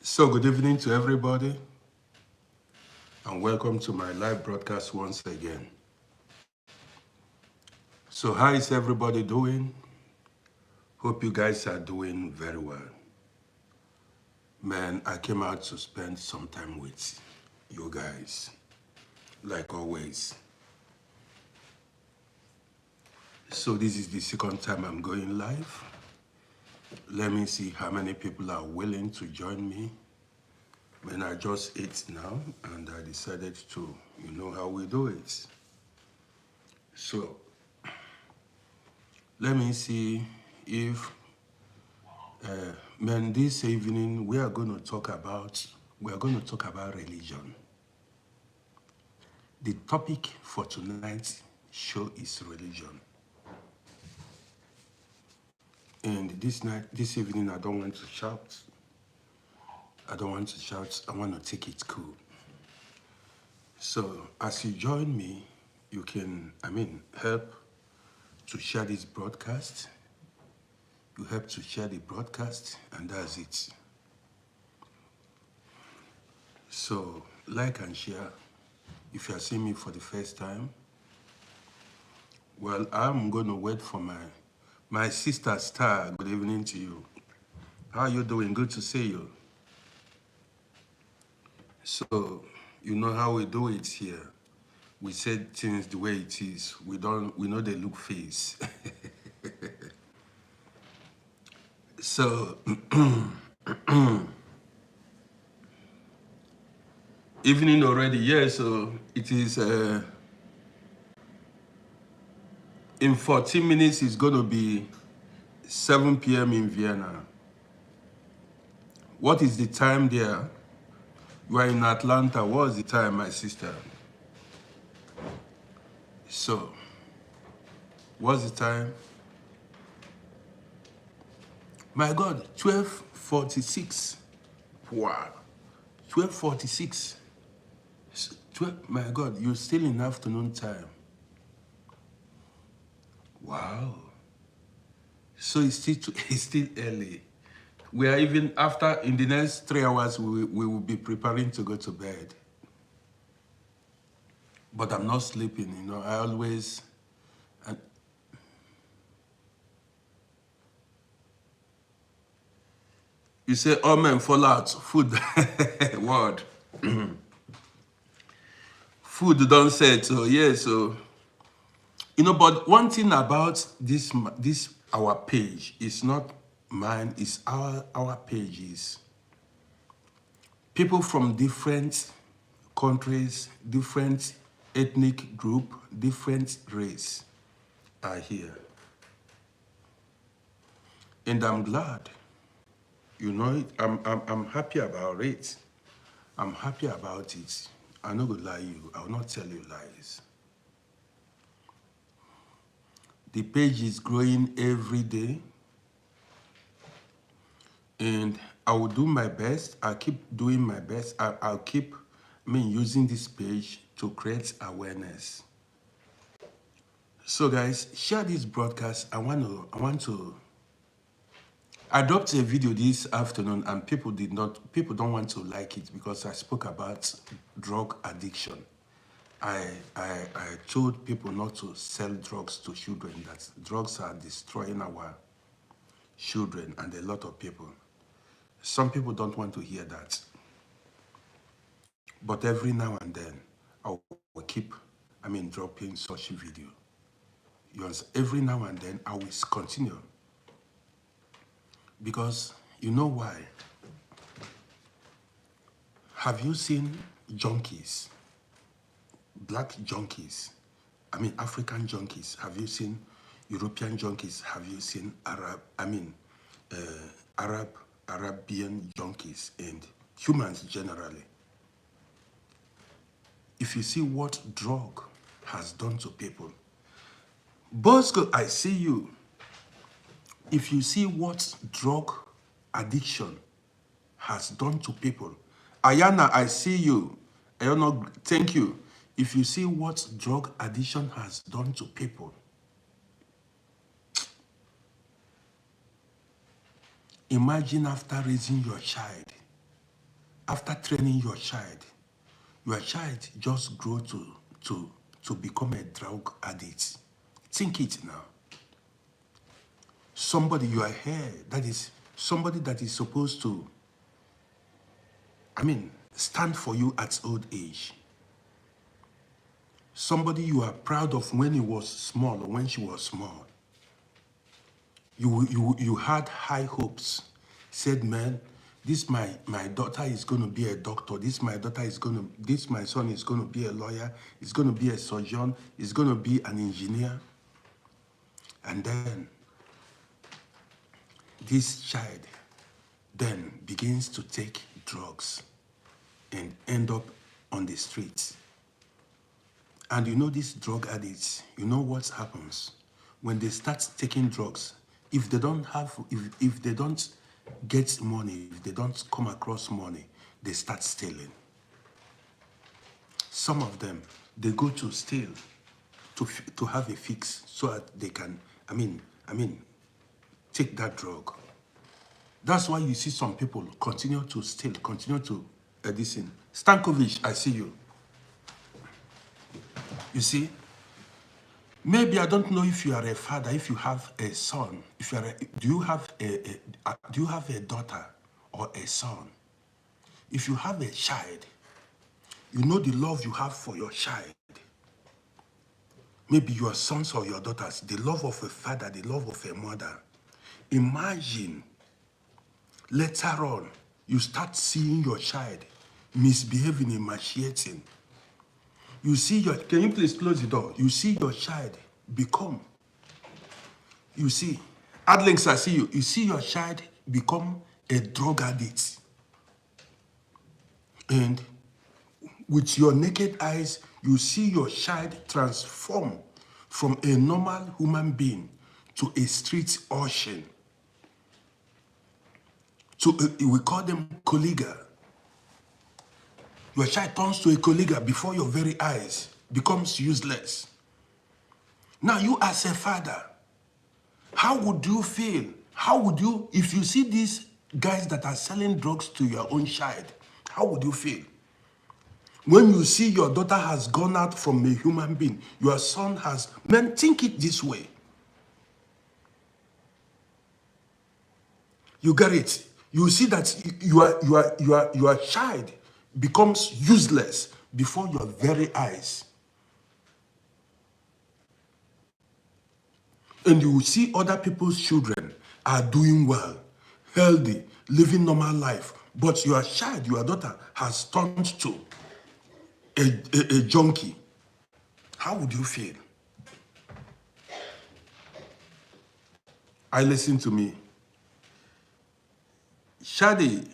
So good evening to everybody and welcome to my live broadcast once again. So how is everybody doing? Hope you guys are doing very well. Man, I came out to spend some time with you guys, like always. So this is the second time I'm going live. Let me see how many people are willing to join me. Man, I just ate now and I decided to, you know how we do it. So let me see if man, this evening we are going to talk about religion. The topic for tonight's show is religion. And this evening, I don't want to shout. I don't want to shout. I want to take it cool. So as you join me, you can, help to share this broadcast. You help to share the broadcast, and that's it. So like and share. If you are seeing me for the first time, well, I'm going to wait for my sister Star. Good evening to you. How are you doing? Good to see you. So, you know how we do it here. We say things the way it is. We know they look face. So, evening already, yeah, so it is, in 14 minutes, it's going to be 7 p.m. in Vienna. What is the time there? You are in Atlanta. What's the time, my sister? So, what's the time? My God, 12:46. Wow. 12:46. 12, my God, you're still in afternoon time. Wow. So it's still early. We are even after, in the next 3 hours, we will be preparing to go to bed. But I'm not sleeping, you know. I always, and you say, oh man, fall out, food, word. Food don't say it, so yeah, so. You know, but one thing about this our page is not mine, it's our pages. People from different countries, different ethnic group, different race are here. And I'm glad, you know, I'm happy about it. I'm happy about it. I'm not gonna lie you, I will not tell you lies. The page is growing every day. And I will do my best. I'll keep doing my best. I'll keep using this page to create awareness. So guys, share this broadcast. I dropped a video this afternoon and people don't want to like it because I spoke about drug addiction. I told people not to sell drugs to children, that drugs are destroying our children and a lot of people. Some people don't want to hear that. But every now and then, I will keep, dropping such video. You understand? Every now and then, I will continue. Because, you know why? Have you seen junkies? Black junkies? African junkies? Have you seen European junkies? Have you seen Arabian junkies and humans generally? If you see what drug has done to people, Bosco, I see you. If you see what drug addiction has done to people, Ayana, I see you. Ayana, thank you. If you see what drug addiction has done to people, imagine after raising your child, after training your child just grow to become a drug addict. Think it now. Somebody you are here, that is somebody that is supposed to, stand for you at old age. Somebody you are proud of when he was small or when she was small. You had high hopes. Said, man, this my daughter is going to be a doctor. This my son is going to be a lawyer. He's going to be a surgeon. He's going to be an engineer. And then this child then begins to take drugs and end up on the streets. And you know these drug addicts, you know what happens when they start taking drugs. If they don't get money, if they don't come across money, they start stealing. Some of them, they go to steal to have a fix so that they can, take that drug. That's why you see some people continue to steal, continue to listen. Stankovic, I see you. You see, maybe I don't know if you are a father, if you have a son, if you are do you have a daughter or a son? If you have a child, you know the love you have for your child. Maybe your sons or your daughters, the love of a father, the love of a mother. Imagine later on, you start seeing your child misbehaving, emaciating. You see can you please close the door? You see your child become, you see, Adlinks, I see you. You see your child become a drug addict. And with your naked eyes, you see your child transform from a normal human being to a street urchin. So we call them colleagues. Your child turns to a colleague before your very eyes, becomes useless. Now you as a father, how would you feel? How would you, if you see these guys that are selling drugs to your own child, how would you feel? When you see your daughter has gone out from a human being, your son has, man, think it this way. You get it? You see that your child becomes useless before your very eyes. And you will see other people's children are doing well, healthy, living normal life. But your child, your daughter, has turned to a junkie. How would you feel? Listen to me. Shadi,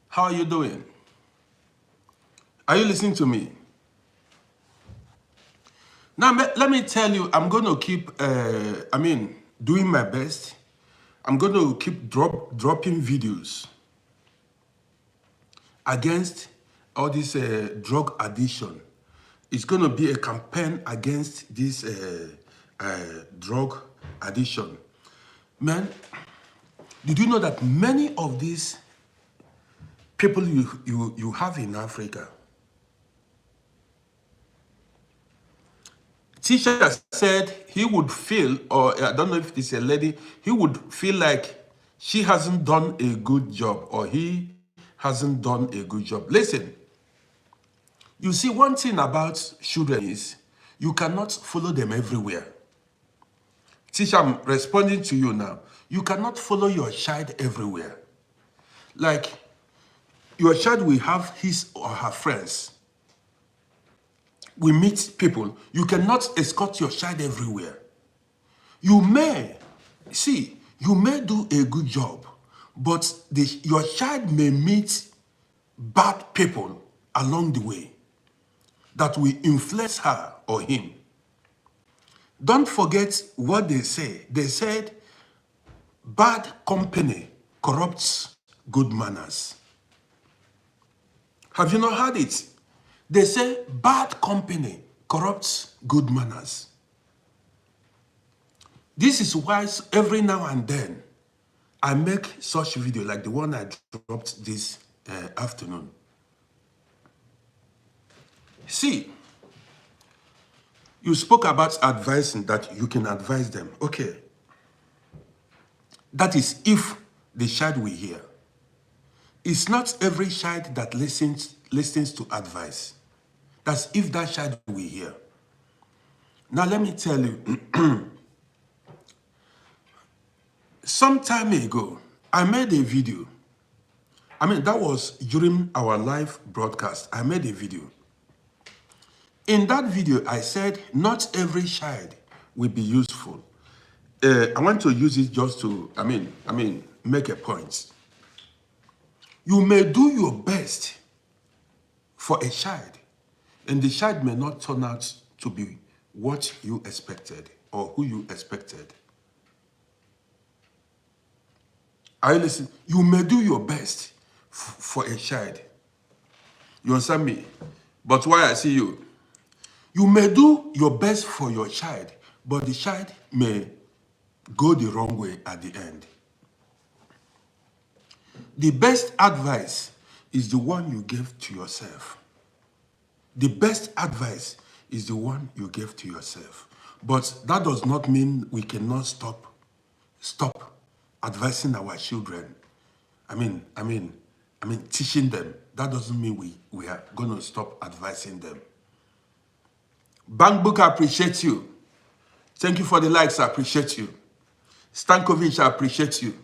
how are you doing? Are you listening to me? Now, let me tell you, I'm going to keep, doing my best. I'm going to keep dropping videos against all this drug addiction. It's going to be a campaign against this drug addiction. Man, did you know that many of these people you have in Africa, teacher said he would feel, or I don't know if it's a lady, he would feel like she hasn't done a good job or he hasn't done a good job. Listen, you see, one thing about children is you cannot follow them everywhere. Teacher, I'm responding to you now. You cannot follow your child everywhere. Like, your child will have his or her friends. We meet people. You cannot escort your child everywhere. You may do a good job, but your child may meet bad people along the way that will influence her or him. Don't forget what they say. They said, bad company corrupts good manners. Have you not heard it? They say bad company corrupts good manners. This is why every now and then I make such video like the one I dropped this afternoon. See, you spoke about advising, that you can advise them. Okay. That is if the child will hear. It's not every child that listens to advice. That's if that child will hear. Now let me tell you, some time ago, I made a video. I mean, that was during our live broadcast. I made a video. In that video, I said, not every child will be useful. I want to use it just to, make a point. You may do your best for a child, and the child may not turn out to be what you expected or who you expected. Are you listening? You may do your best for a child. You understand me? But why I see you? You may do your best for your child, but the child may go the wrong way at the end. The best advice is the one you give to yourself. The best advice is the one you give to yourself. But that does not mean we cannot stop advising our children. Teaching them. That doesn't mean we are going to stop advising them. Bankbook, I appreciate you. Thank you for the likes, I appreciate you. Stankovic, I appreciate you.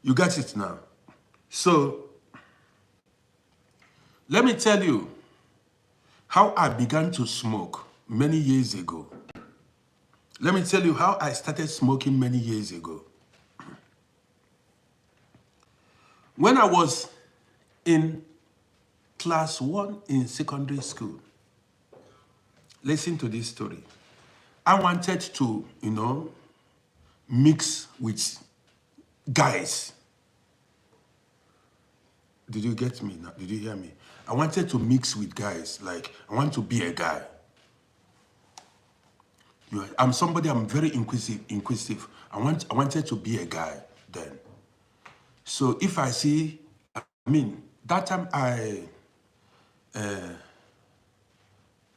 You got it now. So, let me tell you how I began to smoke many years ago. Let me tell you how I started smoking many years ago. When I was in class 1 in secondary school, listen to this story. I wanted to, mix with guys. Did you get me now? Did you hear me? I wanted to mix with guys. Like, I want to be a guy. I'm very inquisitive. I wanted to be a guy then. So if I see, that time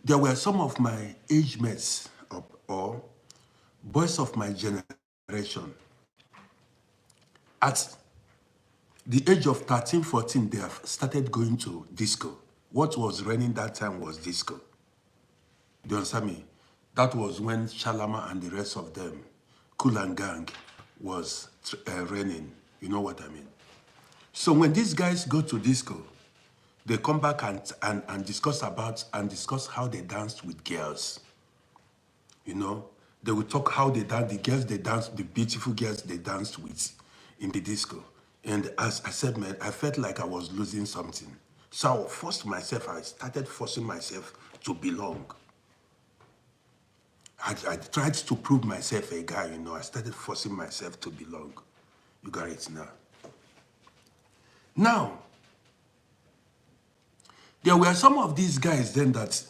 there were some of my age mates or boys of my generation. At the age of 13, 14, they have started going to disco. What was reigning that time was disco. Do you understand me? That was when Shalama and the rest of them, Kool and Gang, was reigning. You know what I mean? So when these guys go to disco, they come back and discuss how they danced with girls. They will talk how they dance, the beautiful girls they danced with in the disco. And as I said, man, I felt like I was losing something. So I started forcing myself to belong. I tried to prove myself a guy, I started forcing myself to belong. You got it now. Now, there were some of these guys then that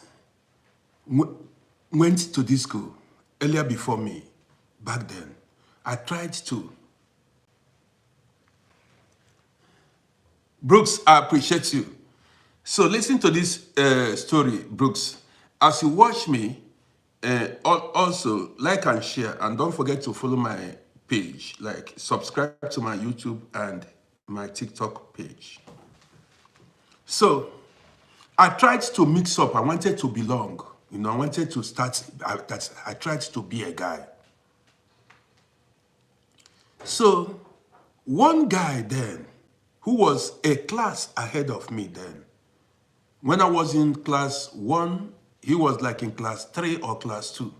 went to disco earlier before me, back then. I tried to. Brooks, I appreciate you. So listen to this story, Brooks. As you watch me, also like and share, and don't forget to follow my page, like subscribe to my YouTube and my TikTok page. So I tried to mix up. I wanted to belong. I wanted to start. I tried to be a guy. So one guy then, who was a class ahead of me then, when I was in class 1, he was like in class 3 or class 2.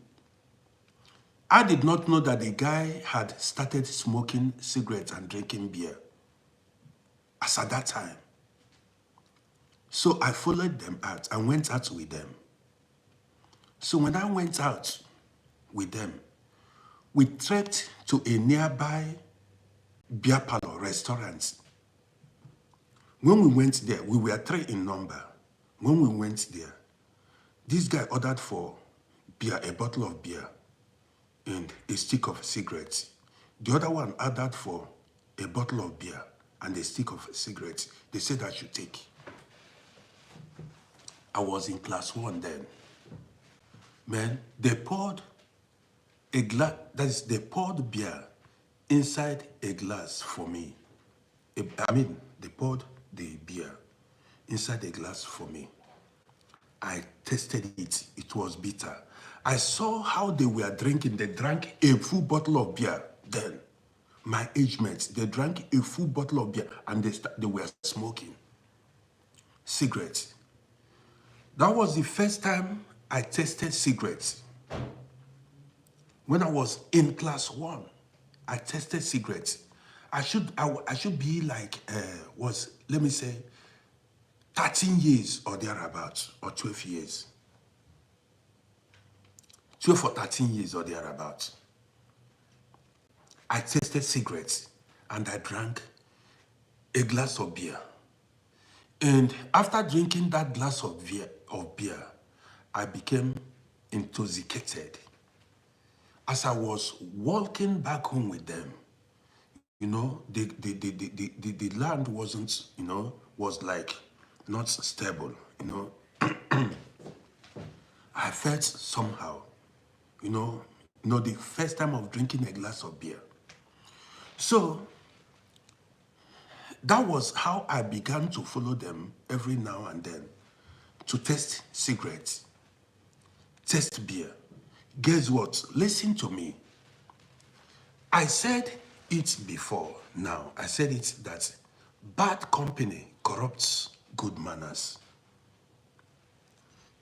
I did not know that the guy had started smoking cigarettes and drinking beer as at that time. So I followed them out and went out with them. So when I went out with them, we trekked to a nearby beer parlor restaurant. When we went there, we were 3 in number. When we went there, this guy ordered for beer, a bottle of beer, and a stick of cigarettes. The other one ordered for a bottle of beer and a stick of cigarettes. They said I should take. I was in class 1 then. Man, they poured a glass, that is, they poured beer inside a glass for me. They poured the beer inside a glass for me. I tasted it. It was bitter. I saw how they were drinking. They drank a full bottle of beer then. My age mates, they drank a full bottle of beer and they were smoking cigarettes. That was the first time I tasted cigarettes. When I was in class 1, I tasted cigarettes. I should be like, let me say, 13 years or thereabouts, or 12 years. 12 or 13 years or thereabouts. I tasted cigarettes and I drank a glass of beer. And after drinking that glass of beer, I became intoxicated. As I was walking back home with them, you know, the land wasn't, you know, was like not stable, you know. I felt somehow, you know, the first time of drinking a glass of beer. So that was how I began to follow them every now and then to taste cigarettes, taste beer. Guess what? Listen to me. I said it before now. I said it that bad company corrupts good manners.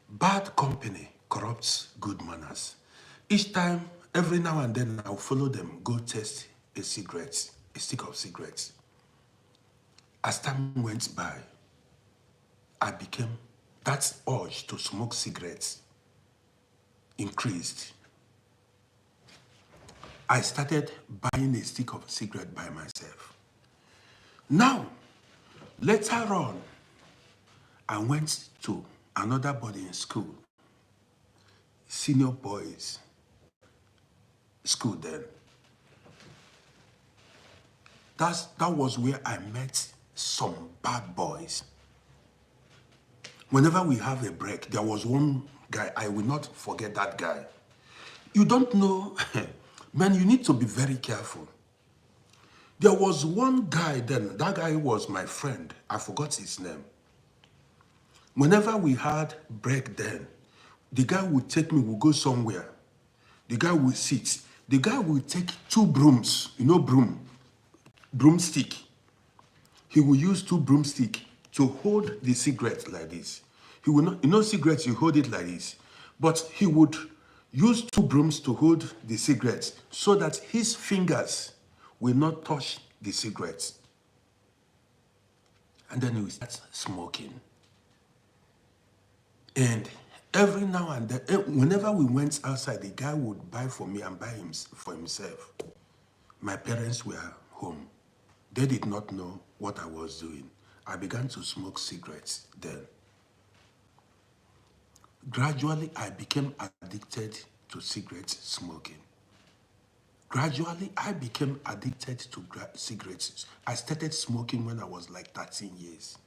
Bad company corrupts good manners. Each time, every now and then, I'll follow them, go test a cigarette, a stick of cigarettes. As time went by, that urge to smoke cigarettes increased. I started buying a stick of cigarette by myself. Now, later on, I went to another boarding school, senior boys school then. That was where I met some bad boys. Whenever we have a break, there was one guy, I will not forget that guy. You don't know, man, you need to be very careful. There was one guy then, that guy was my friend. I forgot his name. Whenever we had break then, the guy would take me, we'll go somewhere. The guy would sit. The guy would take 2 brooms, you know, broomstick. He will use 2 broomsticks to hold the cigarette like this. He will not, you know, cigarettes, you hold it like this. But he would use 2 brooms to hold the cigarettes so that his fingers will not touch the cigarettes. And then he will start smoking. And every now and then, whenever we went outside, the guy would buy for me and buy him for himself. My parents were home. They did not know what I was doing. I began to smoke cigarettes then. Gradually, I became addicted to cigarette smoking. Gradually, I became addicted to cigarettes. I started smoking when I was like 13 years.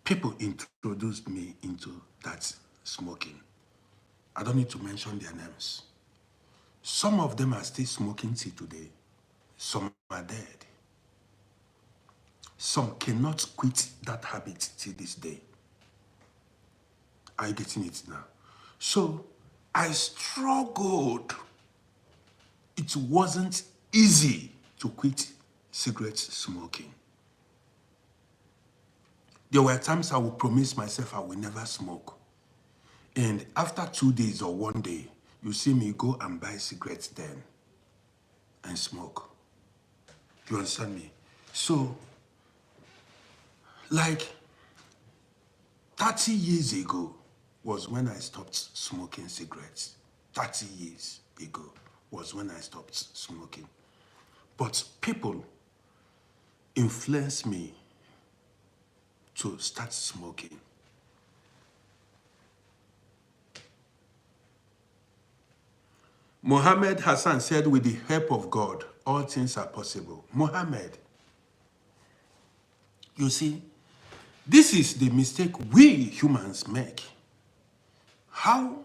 People introduced me into that smoking. I don't need to mention their names. Some of them are still smoking till today. Some are dead. Some cannot quit that habit till this day. Are you getting it now? So I struggled. It wasn't easy to quit cigarette smoking. There were times I would promise myself I will never smoke. And after 2 days or 1 day, you see me go and buy cigarettes then and smoke. You understand me? So, like 30 years ago was when I stopped smoking cigarettes. 30 years ago was when I stopped smoking. But people influenced me to start smoking. Mohammed Hassan said, with the help of God, all things are possible. Mohammed, You see, this is the mistake we humans make. How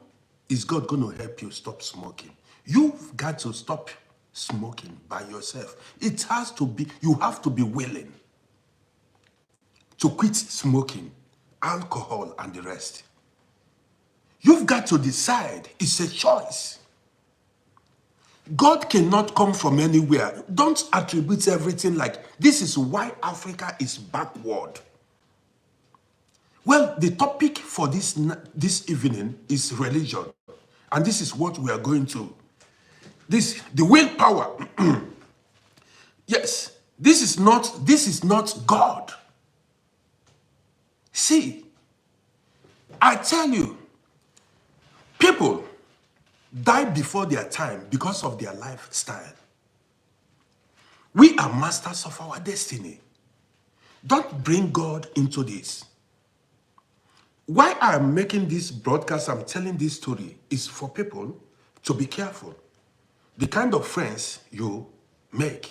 is God going to help you stop smoking? You've got to stop smoking by yourself. It has to be, you have to be willing to quit smoking, alcohol, and the rest. You've got to decide. It's a choice. God cannot come from anywhere. Don't attribute everything like, this is why Africa is backward. Well, the topic for this evening is religion. And this is what we are going to. The willpower. Yes, this is not God. See, I tell you, people die before their time because of their lifestyle. We are masters of our destiny. Don't bring God into this. Why I'm making this broadcast, I'm telling this story, is for people to be careful. The kind of friends you make.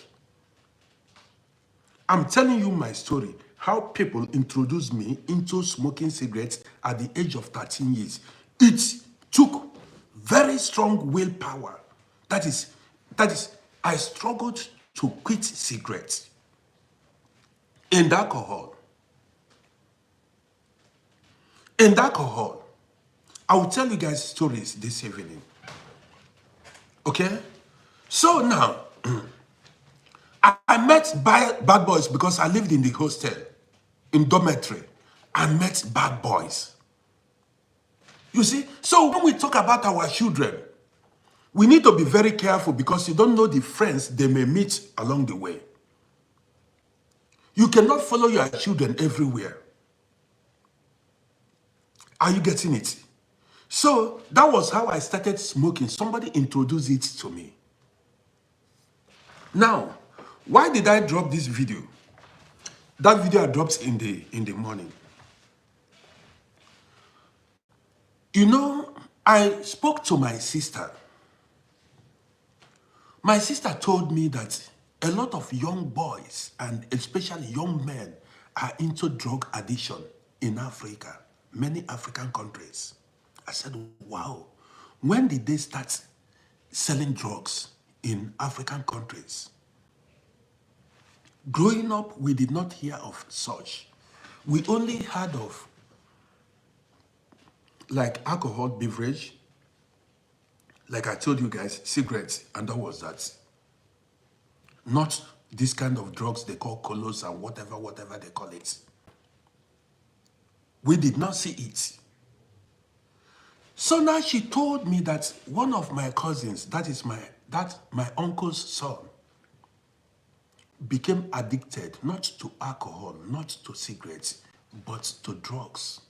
I'm telling you my story, how people introduced me into smoking cigarettes at the age of 13 years. It took very strong willpower. That is, I struggled to quit cigarettes and alcohol. And alcohol. I will tell you guys stories this evening. Okay? So now, I met bad boys because I lived in the hostel, in dormitory. I met bad boys. You see? So when we talk about our children, we need to be very careful because you don't know the friends they may meet along the way. You cannot follow your children everywhere. Are you getting it? So that was how I started smoking. Somebody introduced it to me. Now, why did I drop this video? That video I dropped in the morning. You know, I spoke to my sister. My sister told me that a lot of young boys and especially young men are into drug addiction in Africa, many African countries. I said, wow, when did they start selling drugs in African countries? Growing up, we did not hear of such. We only heard of like alcohol beverage, like I told you guys, cigarettes, and that was that. Not this kind of drugs they call colos and whatever they call it. We did not see it. So now she told me that one of my cousins, that my uncle's son, became addicted, not to alcohol, not to cigarettes, but to drugs.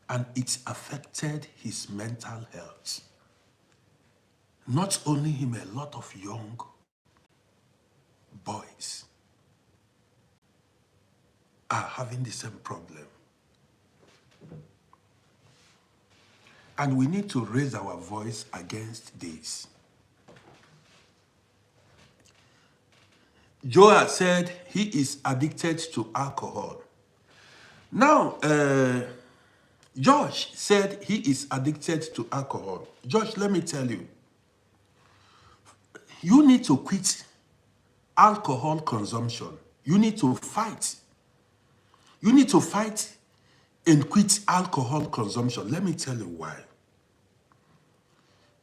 And it affected his mental health. Not only him, a lot of young boys are having the same problem. And we need to raise our voice against this. Joel said he is addicted to alcohol. Now, Josh said he is addicted to alcohol. Josh, let me tell you, you need to quit alcohol consumption. You need to fight. You need to fight and quit alcohol consumption. Let me tell you why.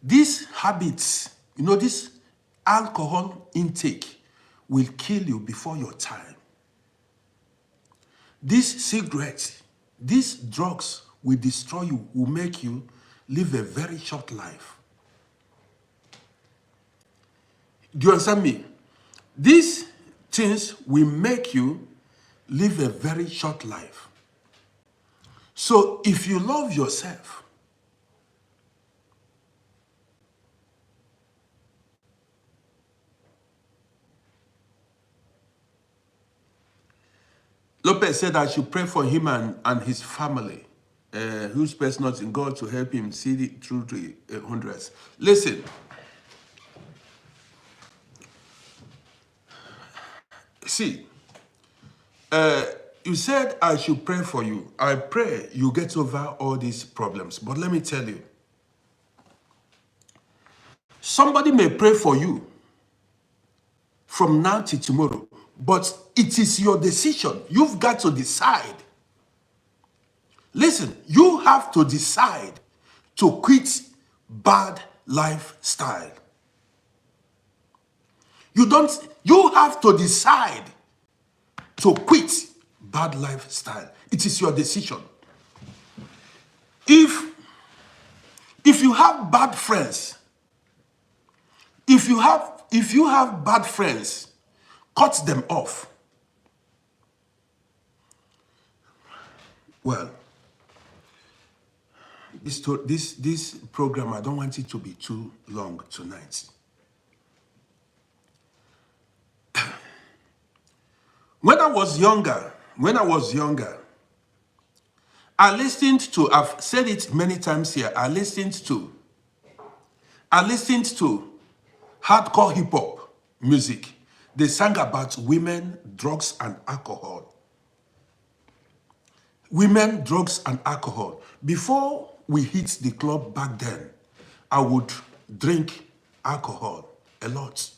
These habits, you know, this alcohol intake will kill you before your time. These cigarettes, these drugs will destroy you, will make you live a very short life. Do you understand me? These things will make you live a very short life. So if you love yourself, Lopez said I should pray for him and his family, whose best not in God to help him see it through to hundreds. Listen, see, You said I should pray for you. I pray you get over all these problems. But let me tell you, somebody may pray for you from now to tomorrow, but it is your decision. You've got to decide. Listen, you have to decide to quit bad lifestyle. You have to decide to quit bad lifestyle. It is your decision. If you have bad friends, if you have bad friends, cut them off. Well, this program, I don't want it to be too long tonight. When I was younger, I listened to, I've said it many times here, I listened to hardcore hip hop music. They sang about women, drugs, and alcohol. Women, drugs, and alcohol. Before we hit the club back then, I would drink alcohol a lot.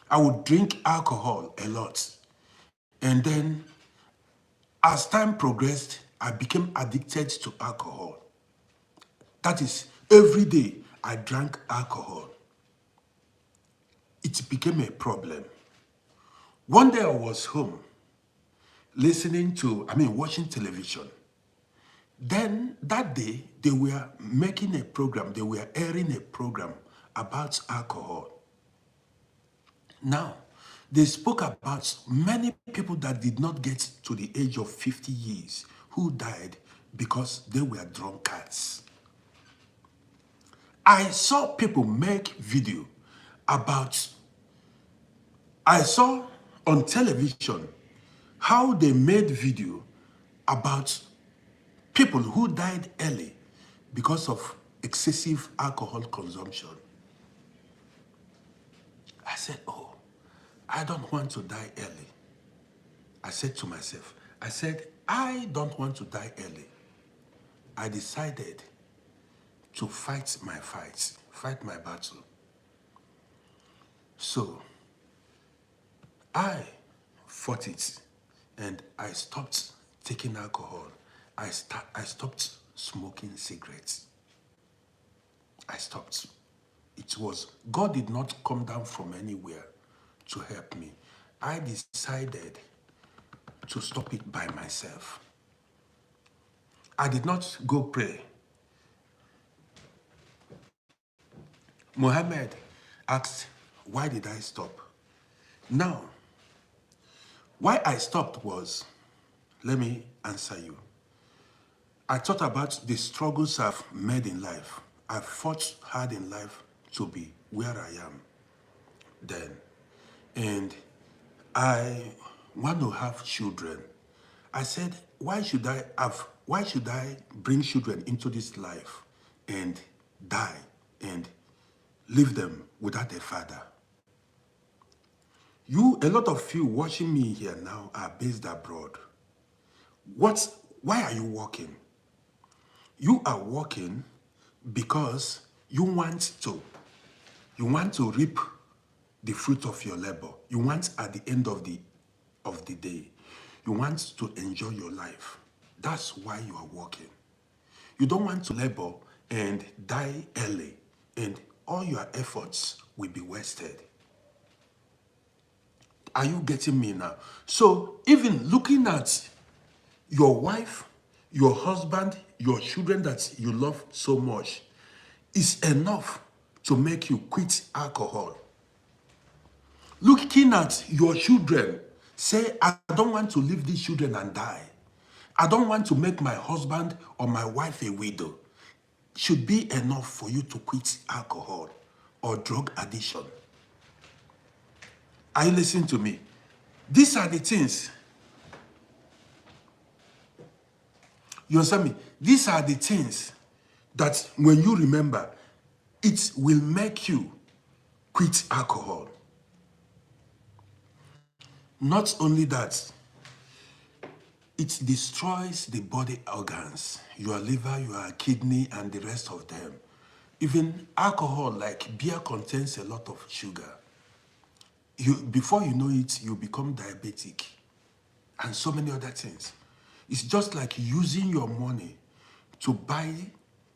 I would drink alcohol a lot. And then, as time progressed, I became addicted to alcohol. That is, every day I drank alcohol. It became a problem. One day I was home, watching television. Then that day, they were making a program, they were airing a program about alcohol. Now, they spoke about many people that did not get to the age of 50 years who died because they were drunkards. I saw people make video about, I saw on television how they made video about people who died early because of excessive alcohol consumption. I said, oh, I don't want to die early. I said to myself, I don't want to die early. I decided to fight my fights, fight my battle. So I fought it and I stopped taking alcohol. I stopped smoking cigarettes. I stopped. It was, God did not come down from anywhere to help me. I decided to stop it by myself. I did not go pray. Muhammad asked, why did I stop? Now, why I stopped was, let me answer you. I thought about the struggles I've made in life. I've fought hard in life to be where I am then. And I want to have children. I said, why should I bring children into this life and die and leave them without a father? A lot of you watching me here now are based abroad. Why are you working? You are working because you want to reap the fruit of your labor. You want at the end of the day, you want to enjoy your life. That's why you are working. You don't want to labor and die early, and all your efforts will be wasted. Are you getting me now? So even looking at your wife, your husband, your children that you love so much is enough to make you quit alcohol. Looking at your children, say, I don't want to leave these children and die. I don't want to make my husband or my wife a widow. Should be enough for you to quit alcohol or drug addiction. Are you listening to me? These are the things. You understand me? These are the things that when you remember, it will make you quit alcohol. Not only that, it destroys the body organs, your liver, your kidney, and the rest of them. Even alcohol, like beer, contains a lot of sugar. Before you know it, you become diabetic, and so many other things. It's just like using your money to buy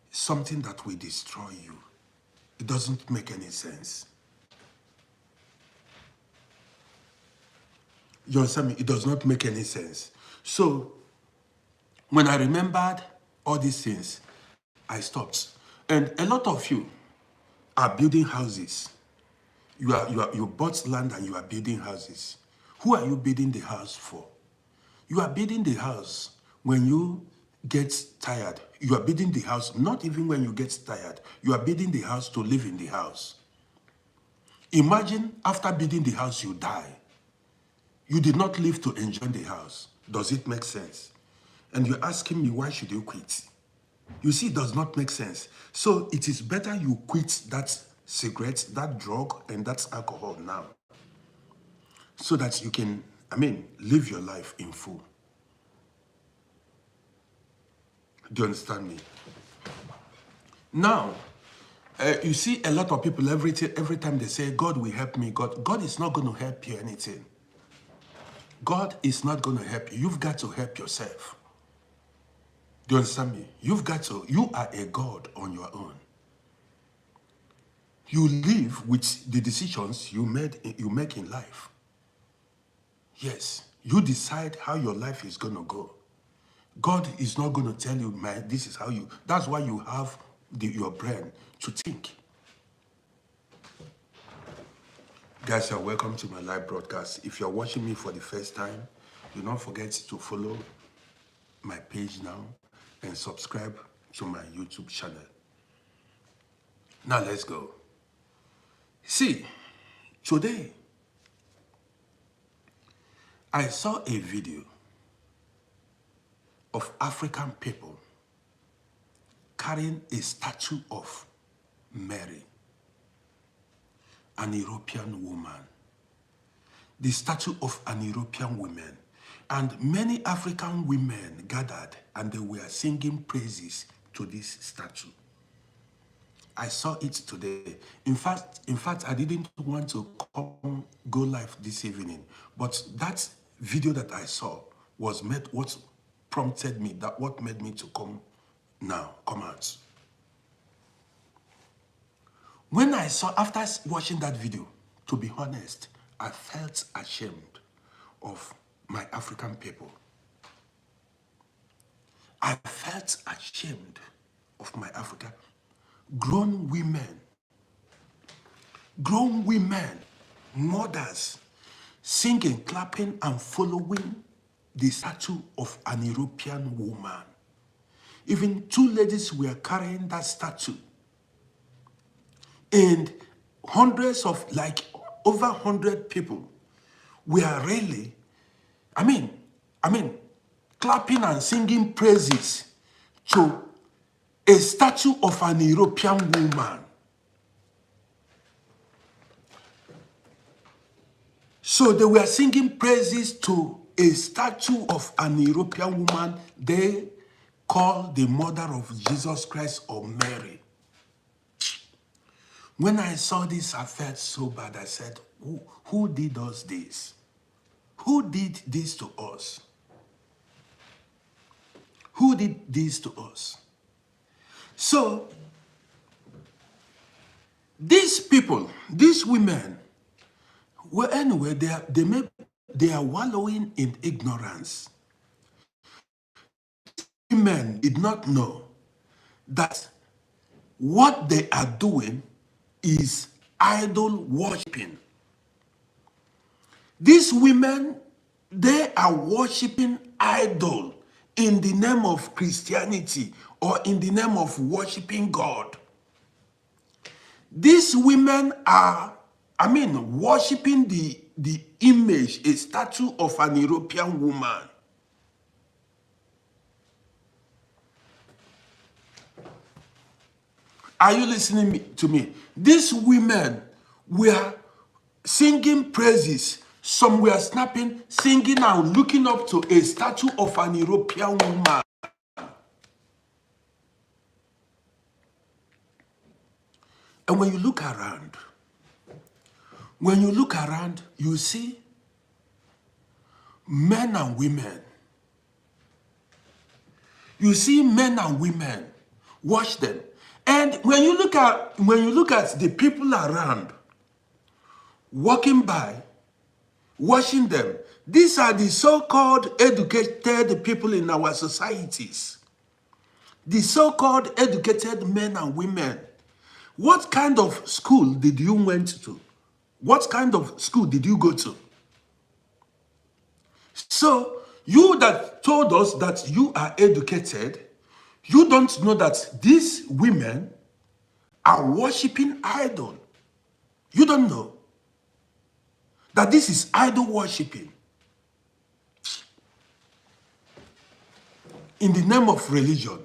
something that will destroy you. It doesn't make any sense. You understand me? It does not make any sense. So when I remembered all these things, I stopped. And a lot of you are building houses. You bought land and you are building houses. Who are you building the house for? You are building the house when you get tired. You are building the house not even when you get tired. You are building the house to live in the house. Imagine after building the house, you die. You did not live to enjoy the house. Does it make sense? And you're asking me, why should you quit? You see, it does not make sense. So it is better you quit that cigarette, that drug, and that alcohol now. So that you can, live your life in full. Do you understand me? Now, you see a lot of people, every time they say, God will help me, God is not going to help you anything. God is not going to help you. You've got to help yourself. Do you understand me? You are a God on your own. You live with the decisions you make in life. Yes, you decide how your life is going to go. God is not going to tell you, man, this is how you... That's why you have your brain to think. Guys, you're welcome to my live broadcast. If you're watching me for the first time, do not forget to follow my page now and subscribe to my YouTube channel. Now let's go. See, today, I saw a video of African people carrying a statue of Mary, an European woman. The statue of an European woman. And many African women gathered and they were singing praises to this statue. I saw it today. In fact, I didn't want to go live this evening, but that video that I saw was what prompted me, what made me to come out. When I saw, after watching that video, to be honest, I felt ashamed of my African people. I felt ashamed of my African grown women, mothers, singing, clapping, and following the statue of an European woman. Even two ladies were carrying that statue. And hundreds of, over 100 people were really, clapping and singing praises to a statue of an European woman. So they were singing praises to a statue of an European woman they call the mother of Jesus Christ, or Mary. When I saw this, I felt so bad. I said, who did us this? Who did this to us? Who did this to us? So, these people, these women, well, anyway, they are wallowing in ignorance. Women did not know that what they are doing is idol worshiping. These women, they are worshiping idol in the name of Christianity or in the name of worshiping God. These women are, worshiping the image, a statue of an European woman. Are you listening to me? These women were singing praises Some were snapping, singing and looking up to a statue of an European woman. And when you look around, you see men and women. You see men and women. Watch them. And when you look at the people around, walking by, watching them, these are the so-called educated people in our societies. The so-called educated men and women. What kind of school did you went to? What kind of school did you go to? So, you that told us that you are educated, you don't know that these women are worshiping idol. You don't know that this is idol worshiping in the name of religion.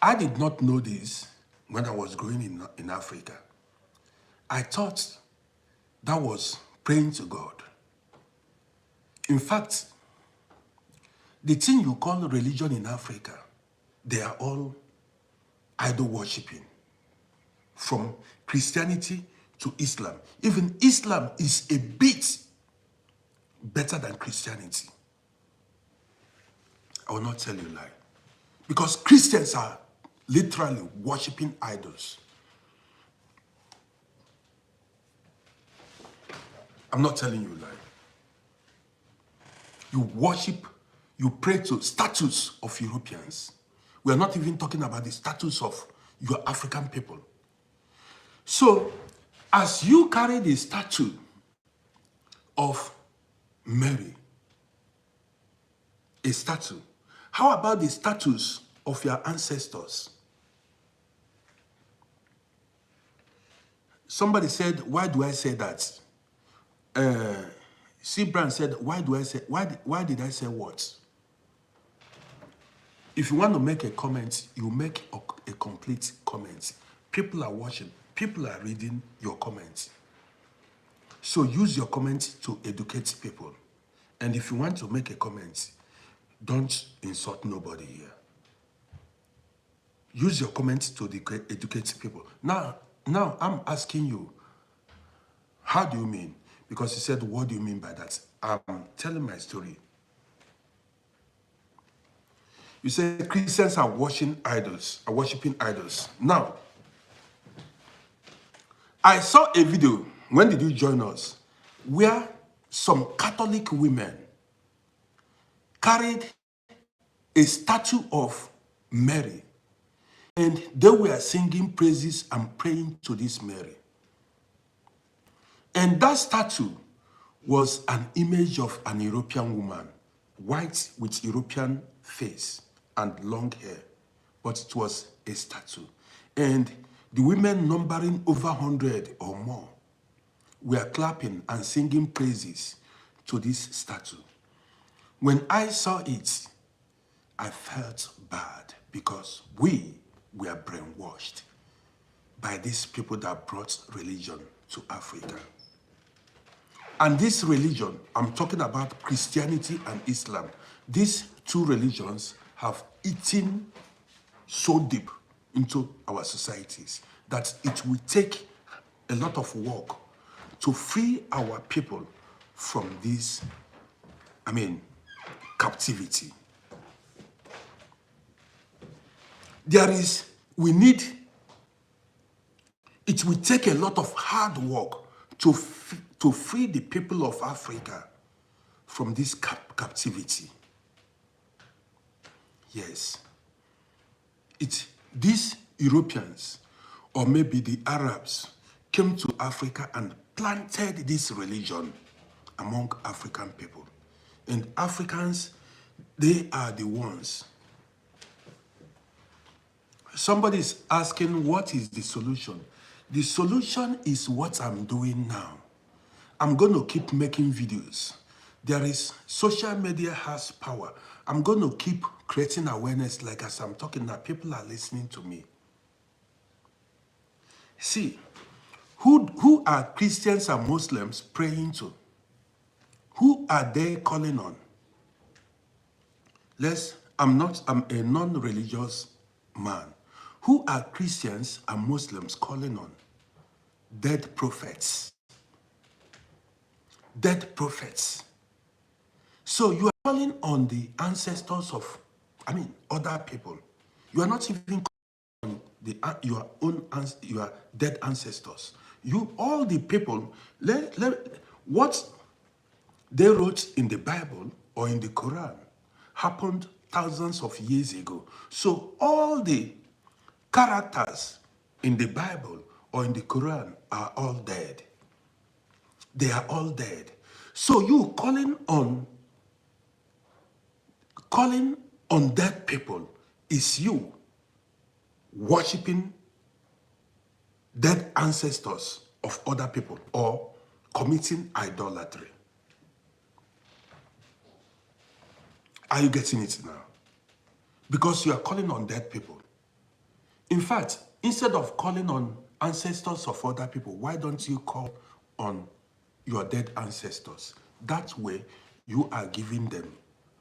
I did not know this when I was growing in Africa. I thought that was praying to God. In fact, the thing you call religion in Africa, they are all idol worshiping. From Christianity to Islam. Even Islam is a bit better than Christianity. I will not tell you a lie. Because Christians are literally worshiping idols. I'm not telling you a lie. You worship, you pray to statues of Europeans. We are not even talking about the statues of your African people. So, as you carry the statue of Mary, a statue, how about the statues of your ancestors? Somebody said, why do I say that? Brand said, why did I say what? If you want to make a comment, you make a complete comment. People are watching. People are reading your comments. So use your comments to educate people. And if you want to make a comment, don't insult nobody here. Use your comments to educate people. Now I'm asking you, how do you mean? Because you said, what do you mean by that? I'm telling my story. You say Christians are worshiping idols. Now, I saw a video, when did you join us, where some Catholic women carried a statue of Mary, and they were singing praises and praying to this Mary. And that statue was an image of an European woman, white with European face and long hair, but it was a statue. And the women, numbering over 100 or more, were clapping and singing praises to this statue. When I saw it, I felt bad because we were brainwashed by these people that brought religion to Africa. And this religion, I'm talking about Christianity and Islam, these two religions have eaten so deep into our societies that it will take a lot of work to free our people from this, captivity. It will take a lot of hard work to free the people of Africa from this captivity. Yes. These Europeans, or maybe the Arabs, came to Africa and planted this religion among African people. And Africans, they are the ones. Somebody is asking, what is the solution? The solution is what I'm doing now. I'm going to keep making videos. Social media has power. I'm going to keep creating awareness, like as I'm talking now, people are listening to me. See, who are Christians and Muslims praying to? Who are they calling on? I'm a non-religious man. Who are Christians and Muslims calling on? Dead prophets. Dead prophets. So you are calling on the ancestors of, other people. You are not even calling on your dead ancestors. All the people, what they wrote in the Bible or in the Quran happened thousands of years ago. So all the characters in the Bible or in the Quran are all dead. They are all dead. So you calling on dead people is you worshiping dead ancestors of other people or committing idolatry. Are you getting it now? Because you are calling on dead people. In fact, instead of calling on ancestors of other people, why don't you call on your dead ancestors? That way, you are giving them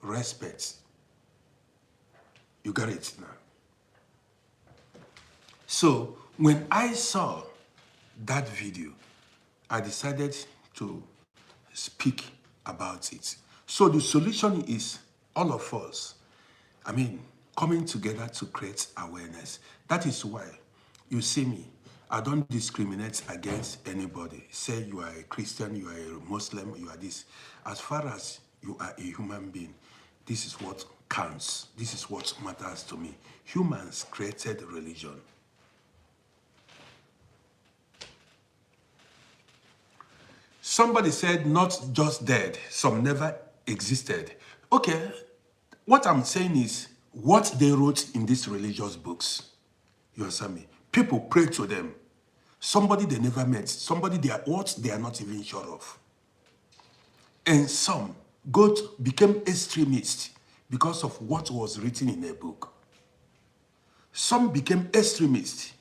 respect. You got it now? So, when I saw that video, I decided to speak about it. So the solution is all of us, coming together to create awareness. That is why you see me. I don't discriminate against anybody. Say you are a Christian, you are a Muslim, you are this. As far as you are a human being, this is what counts. This is what matters to me. Humans created religion. Somebody said not just dead, some never existed. Okay, what I'm saying is what they wrote in these religious books. You understand me? People pray to them. Somebody they never met, somebody they are not even sure of. And some became extremists because of what was written in a book. Some became extremists.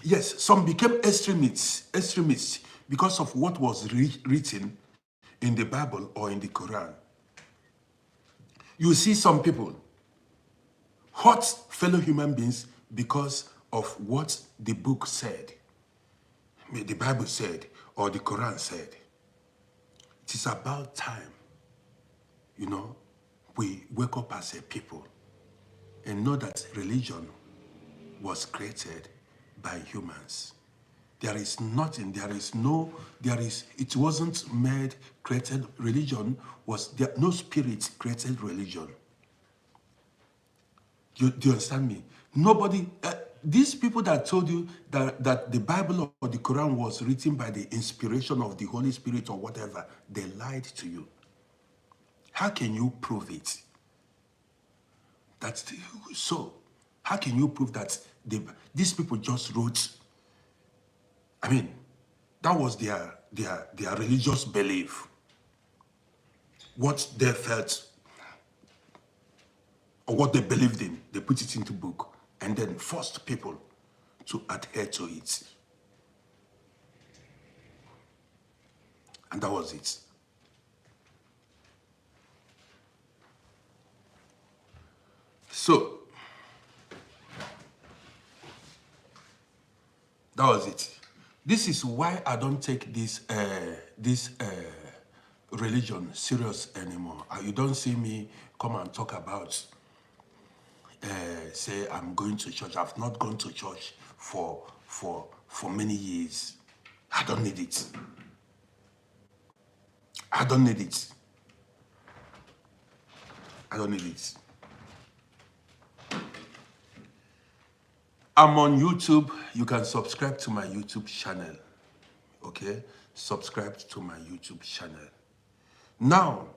Yes, some became extremists because of what was written in the Bible or in the Quran. You see some people hurt fellow human beings because of what the book said, the Bible said, or the Quran said. It is about time, we wake up as a people and know that religion was created by humans. There is nothing, it wasn't created, religion no spirit created religion. Do you understand me? Nobody, these people that told you that the Bible or the Quran was written by the inspiration of the Holy Spirit or whatever, they lied to you. How can you prove it? How can you prove that these people just wrote, that was their religious belief, what they felt or what they believed in, they put it into book and then forced people to adhere to it. And that was it. So, that was it. This is why I don't take this religion serious anymore. You don't see me come and talk about, say I'm going to church. I've not gone to church for many years. I don't need it. I don't need it. I don't need it. I'm on YouTube. You can subscribe to my YouTube channel. Okay? Subscribe to my YouTube channel. Now,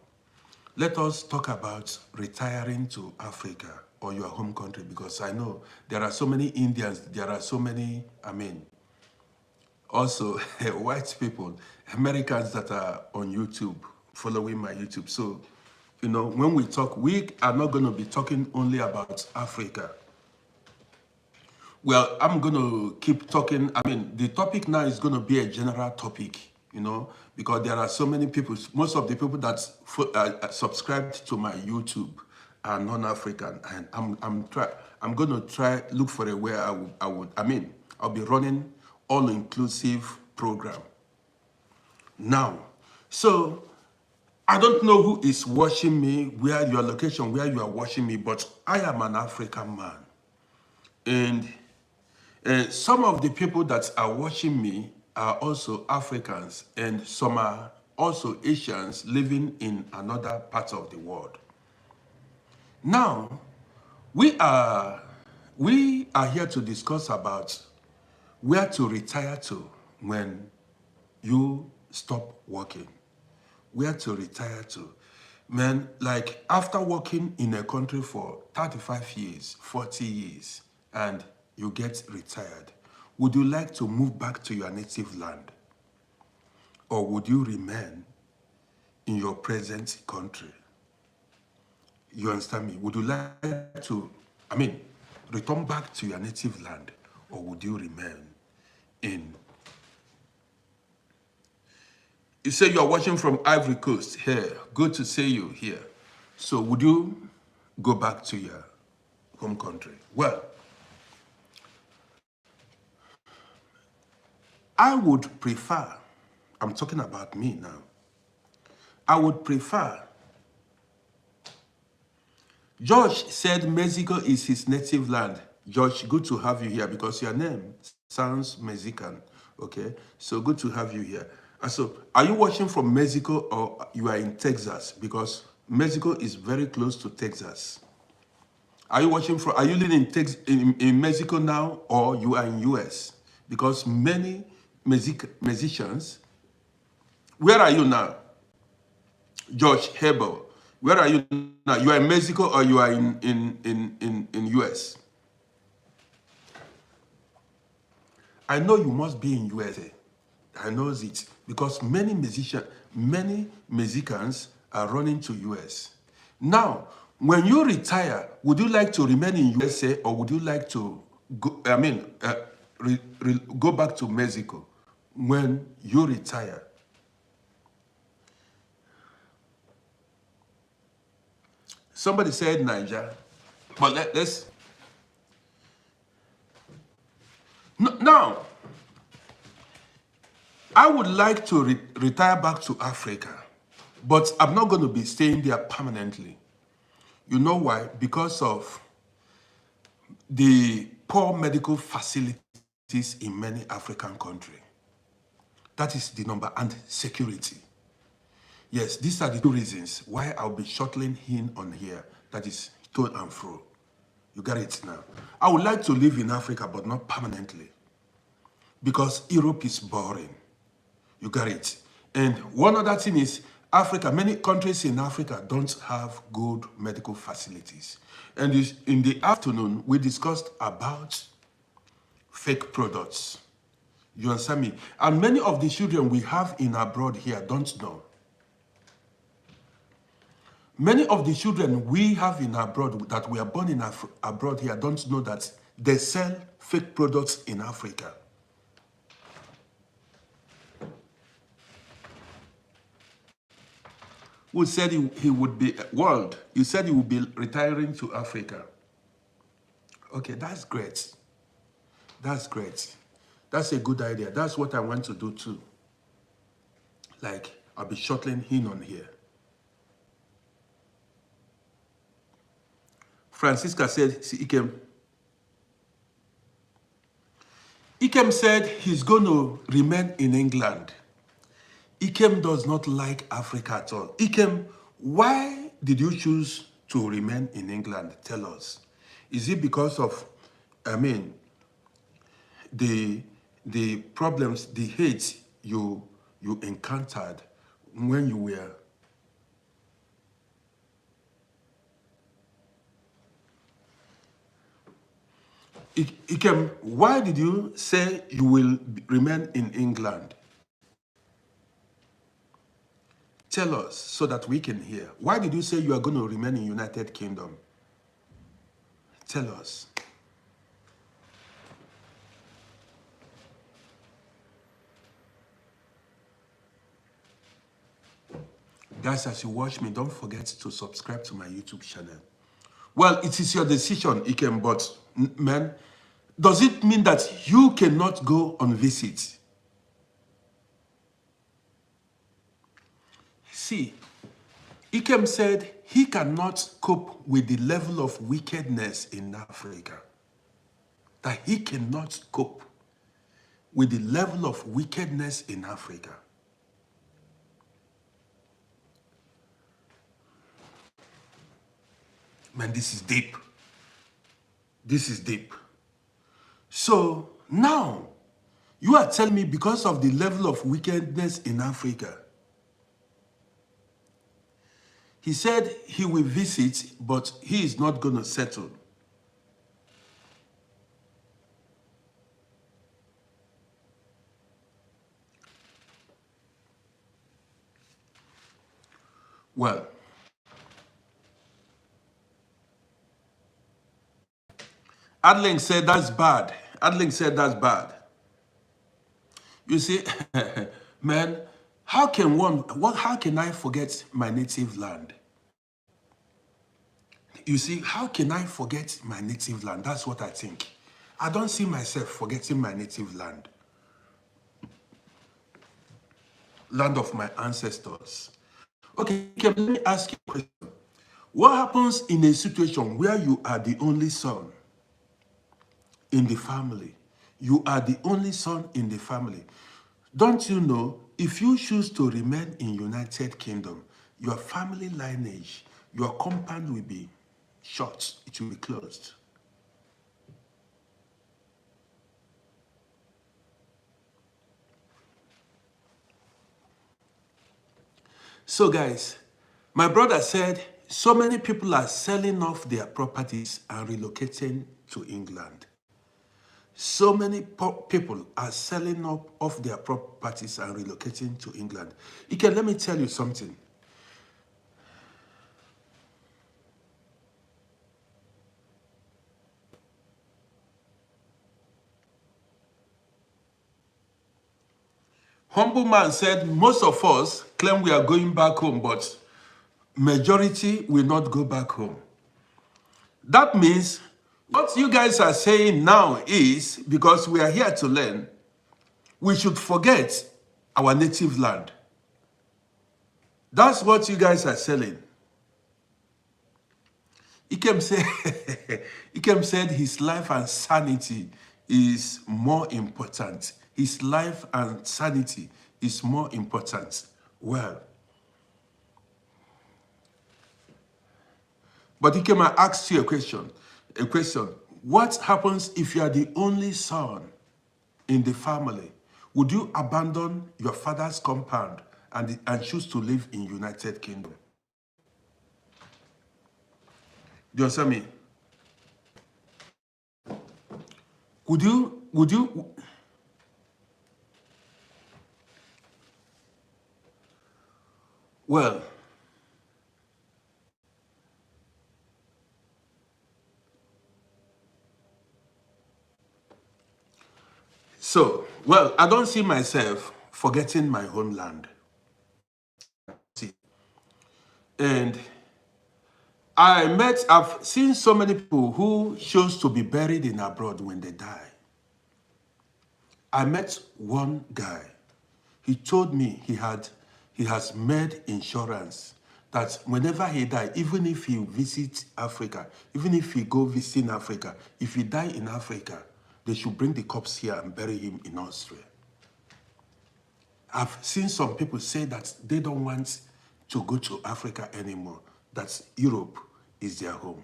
let us talk about retiring to Africa or your home country, because I know there are so many Indians, there are so many, also white people, Americans that are on YouTube, following my YouTube. So, when we talk, we are not going to be talking only about Africa. Well, I'm going to keep talking. I mean, the topic now is going to be a general topic, you know, because there are so many people. Most of the people that subscribed to my YouTube are non-African, and I'm going to try look for a way I'll be running all-inclusive program now. So I don't know who is watching me, where your location, where you are watching me, but I am an African man, and some of the people that are watching me are also Africans, and some are also Asians living in another part of the world. Now, we are here to discuss about where to retire to when you stop working. Where to retire to. Man, like after working in a country for 35 years, 40 years, and you get retired, would you like to move back to your native land? Or would you remain in your present country? You understand me? Would you like to, return back to your native land? Or would you remain in? You say you are watching from Ivory Coast here. Good to see you here. So would you go back to your home country? Well, I would prefer, I'm talking about me now, I would prefer, Josh said Mexico is his native land. Josh, good to have you here because your name sounds Mexican, okay? So good to have you here. And so, are you watching from Mexico or you are in Texas? Because Mexico is very close to Texas. Are you watching from, are you living in Mexico now or you are in US? Because many musicians, where are you now? George Hebel, where are you now? You are in Mexico or you are in US? I know you must be in USA. I know it because many musicians are running to US. Now, when you retire, would you like to remain in USA or would you like to go, go back to Mexico when you retire? Somebody said Niger, but let's now. I would like to retire back to Africa, but I'm not going to be staying there permanently. You know why? Because of the poor medical facilities in many African countries. That is the number, and security. Yes, these are the two reasons why I'll be shuttling in on here. That is to and fro. You got it now. I would like to live in Africa, but not permanently. Because Europe is boring. You got it. And one other thing is, Africa, many countries in Africa don't have good medical facilities. And in the afternoon, we discussed about fake products. You understand me? And many of the children we have in abroad here don't know. Many of the children we have in abroad that we are born in abroad here don't know that they sell fake products in Africa. Who said he would be, World, you said he would be retiring to Africa. Okay, that's great. That's great. That's a good idea. That's what I want to do too. Like, I'll be shuttling in on here. Francisca said, see, Ikem said he's going to remain in England. Ikem does not like Africa at all. Ikem, why did you choose to remain in England? Tell us. Is it because of, the problems, the hate you encountered when you were? Ikem, why did you say you will remain in England? Tell us so that we can hear. Why did you say you are going to remain in United Kingdom? Tell us. Guys, as you watch me, don't forget to subscribe to my YouTube channel. Well, it is your decision, Ikem, but man, does it mean that you cannot go on visit? See, Ikem said he cannot cope with the level of wickedness in Africa. That he cannot cope with the level of wickedness in Africa. Man, this is deep. This is deep. So now, you are telling me because of the level of wickedness in Africa, he said he will visit, but he is not going to settle. Well, Adling said that's bad. Adling said that's bad. You see, man, how can I forget my native land? You see, how can I forget my native land? That's what I think. I don't see myself forgetting my native land. Land of my ancestors. Okay, let me ask you a question. What happens in a situation where you are the only son in the family? You are the only son in the family. Don't you know, if you choose to remain in United Kingdom, your family lineage, your compound will be short, it will be closed. So guys, my brother said, so many people are selling off their properties and relocating to England. So many people are selling off their properties and relocating to England. Ike, let me tell you something. Humble man said, most of us claim we are going back home, but majority will not go back home. That means what you guys are saying now is, because we are here to learn, we should forget our native land. That's what you guys are selling. Ikem said, Ikem said his life and sanity is more important. His life and sanity is more important. Well, but Ikem, I asked you a question. What happens if you are the only son in the family? Would you abandon your father's compound and choose to live in United Kingdom? Do you understand me? Would you? Well, I don't see myself forgetting my homeland. See, and I've seen so many people who chose to be buried in abroad when they die. I met one guy. He told me he has made insurance that whenever he dies, even if he visits Africa, even if he go visiting Africa, if he die in Africa, they should bring the corpse here and bury him in Austria. I've seen some people say that they don't want to go to Africa anymore, that Europe is their home.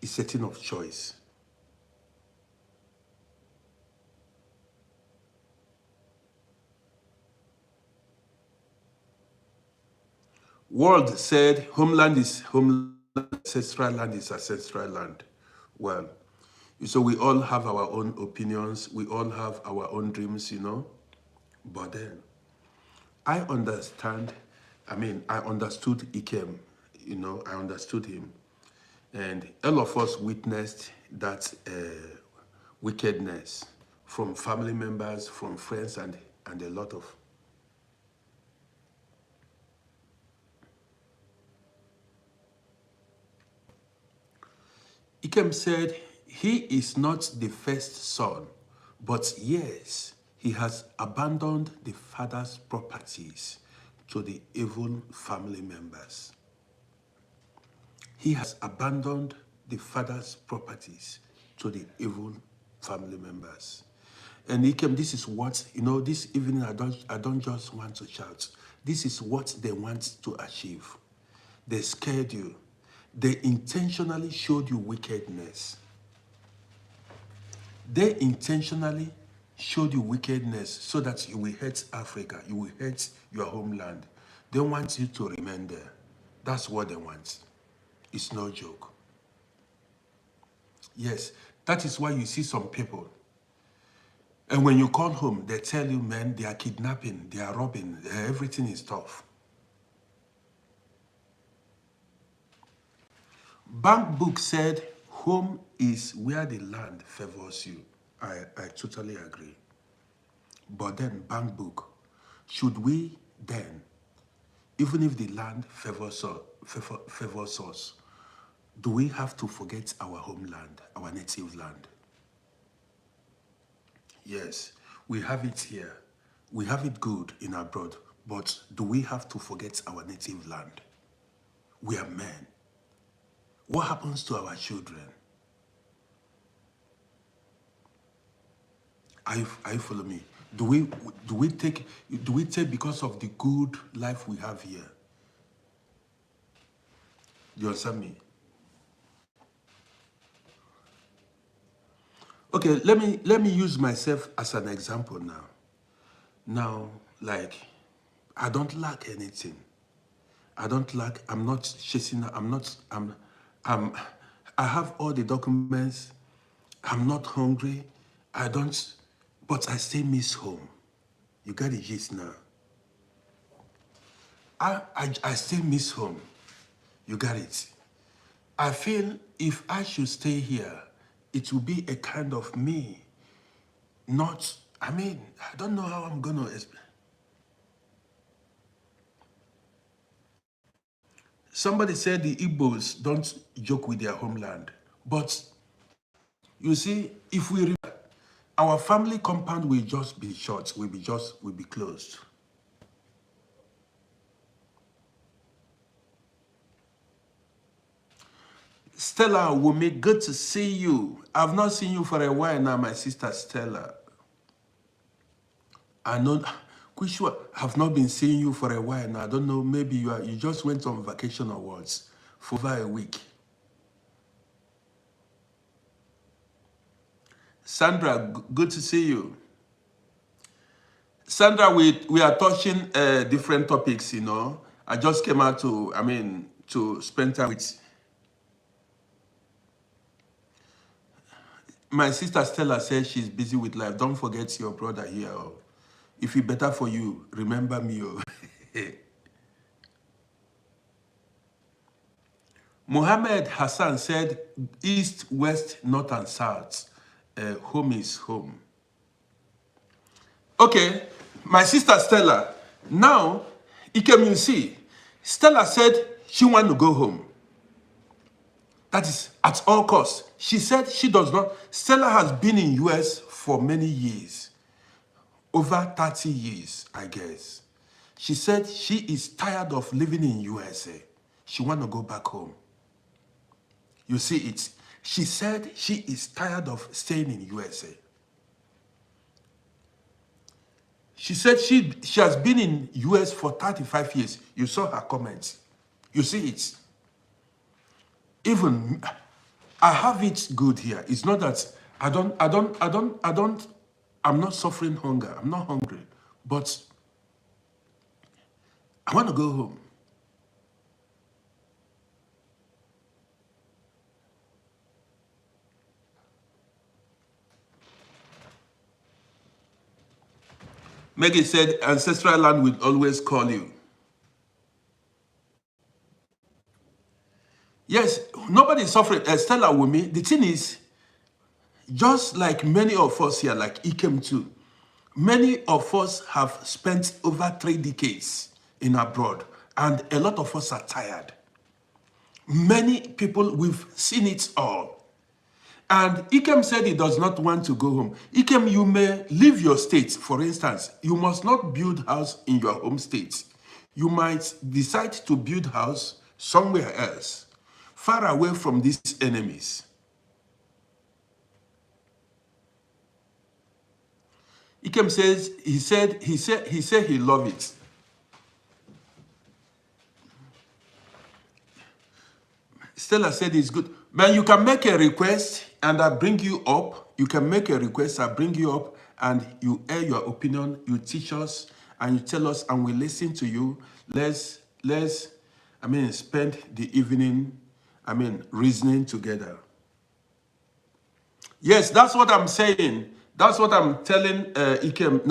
It's a thing of choice. World said homeland is homeland, ancestral land is ancestral land. Well, so we all have our own opinions, we all have our own dreams, you know. But then, I understand, I understood Ikem, you know, I understood him. And all of us witnessed that wickedness from family members, from friends, and a lot of. Ikem said, he is not the first son, but yes, he has abandoned the father's properties to the evil family members. He has abandoned the father's properties to the evil family members. And Ikem, this is what, this evening I don't just want to shout. This is what they want to achieve. They scared you. They intentionally showed you wickedness. They intentionally showed you wickedness so that you will hate Africa, you will hate your homeland. They want you to remain there. That's what they want. It's no joke. Yes, that is why you see some people. And when you call home, they tell you, man, they are kidnapping, they are robbing, everything is tough. Bank book said, home is where the land favors you. I totally agree. But then, bank book, should we then, even if the land favors us, do we have to forget our homeland, our native land? Yes, we have it here. We have it good in abroad, but do we have to forget our native land? We are men. What happens to our children? Are you follow me? Do we take because of the good life we have here? Do you understand me? Okay, let me use myself as an example now. Now, like, I don't lack anything. I'm not chasing, I have all the documents. I'm not hungry. But I still miss home. You got the gist now. I still miss home. You got it. I feel if I should stay here, it will be a kind of me. I don't know how I'm gonna explain. Somebody said the Igbos don't joke with their homeland. But you see, if our family compound will just be short, will be closed. Stella, Wumi, good to see you. I've not seen you for a while now, my sister Stella. I know, Kushwa, have not been seeing you for a while now. I don't know, maybe you just went on vacation or what, for over a week. Sandra, good to see you. Sandra, we are touching different topics, I just came out to spend time with my sister Stella. Says she's busy with life. Don't forget your brother here. Oh. If it's better for you, remember me. Oh. Mohammed Hassan said, east, west, north, and south. Home is home. Okay, my sister Stella. Now, you see, Stella said she wants to go home. That is at all costs. She said she does not. Stella has been in US for many years. Over 30 years, I guess. She said she is tired of living in USA. She wants to go back home. You see it. She said she is tired of staying in USA. She said she has been in US for 35 years. You saw her comments. You see it. Even I have it good here. It's not that I'm not suffering hunger. I'm not hungry. But I want to go home. Maggie said, ancestral land will always call you. Yes, nobody is suffering. Stella with me. The thing is, just like many of us here, like Ikem too, many of us have spent over 3 decades in abroad, and a lot of us are tired. Many people, we've seen it all. And Ikem said he does not want to go home. Ikem, you may leave your state. For instance, you must not build house in your home state. You might decide to build house somewhere else, far away from these enemies. Ikem says he said he love it. Stella said it's good. Man, you can make a request and I bring you up. You can make a request, I bring you up, and you air your opinion, you teach us, and you tell us, and we listen to you. Let's spend the evening, reasoning together. Yes, that's what I'm saying. That's what I'm telling Ikem.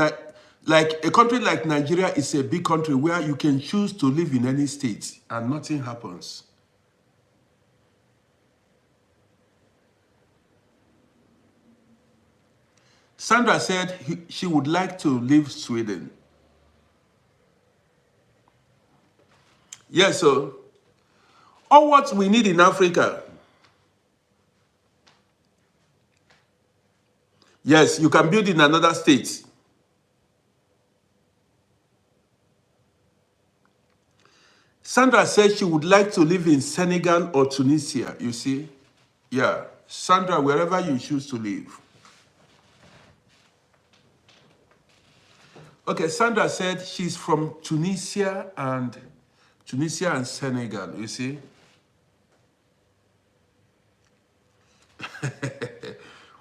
Like a country like Nigeria is a big country where you can choose to live in any state and nothing happens. Sandra said she would like to leave Sweden. Yes, so all what we need in Africa. Yes, you can build in another state. Sandra said she would like to live in Senegal or Tunisia, you see? Yeah, Sandra, wherever you choose to live. Okay, Sandra said she's from Tunisia and Senegal, you see?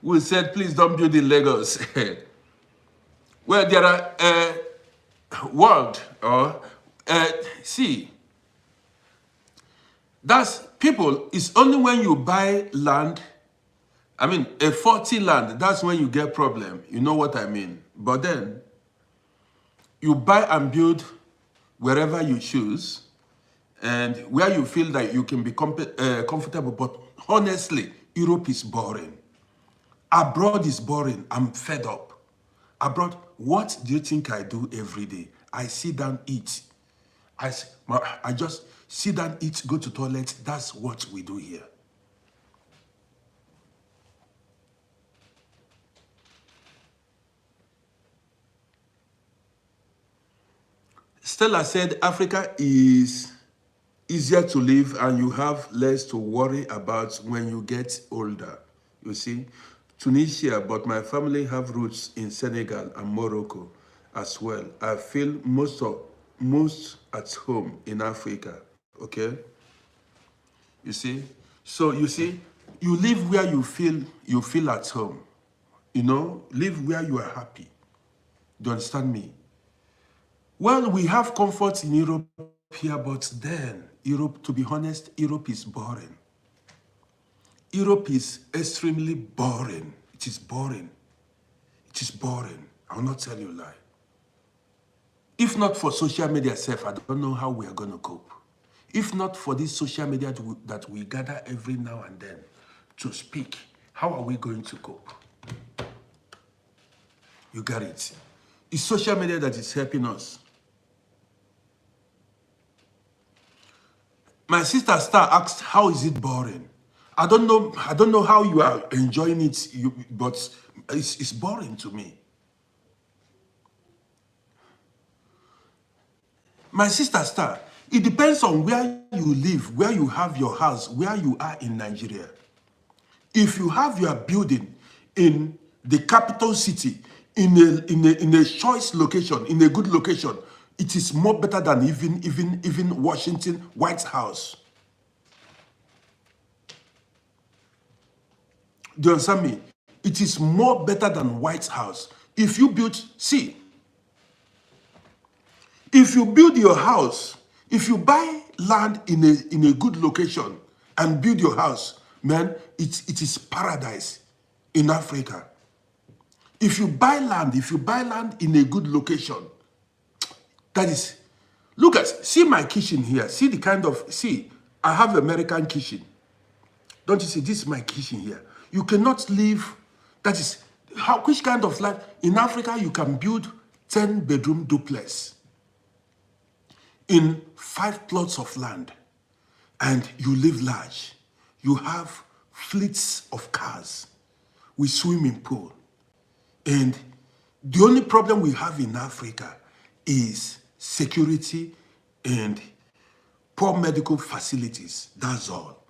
We said, please don't build in Lagos. Well, there are world, or see, that's people, it's only when you buy land, a 40 land, that's when you get problem. You know what I mean? But then, you buy and build wherever you choose, and where you feel that you can be comfortable. But honestly, Europe is boring. Abroad is boring. I'm fed up. Abroad, what do you think I do every day? I sit down, eat. I just sit down, eat, go to toilet. That's what we do here. Stella said Africa is easier to live and you have less to worry about when you get older. You see, Tunisia, but my family have roots in Senegal and Morocco as well. I feel most at home in Africa, okay? You see? So you see, you live where you feel at home. You know, live where you are happy. Do you understand me? Well, we have comfort in Europe here, but then Europe, to be honest, Europe is boring. Europe is extremely boring. It is boring. It is boring. I will not tell you a lie. If not for social media itself, I don't know how we are going to cope. If not for this social media that we gather every now and then to speak, how are we going to cope? You got it. It's social media that is helping us. My sister Star asked, how is it boring? I don't know how you are enjoying it, but it's boring to me. My sister Star, it depends on where you live, where you have your house, where you are in Nigeria. If you have your building in the capital city, in a choice location, in a good location, it is more better than even Washington White House. Do you understand me? It is more better than White House. If you build, see, if you build your house, if you buy land in a good location and build your house, man, it is paradise in Africa. If you buy land in a good location, that is, see my kitchen here. See the kind of, I have American kitchen. Don't you see, this is my kitchen here. You cannot live, that is, which kind of life? In Africa, you can build 10-bedroom duplex in 5 plots of land and you live large. You have fleets of cars, with swimming pool. And the only problem we have in Africa is security and poor medical facilities. That's all.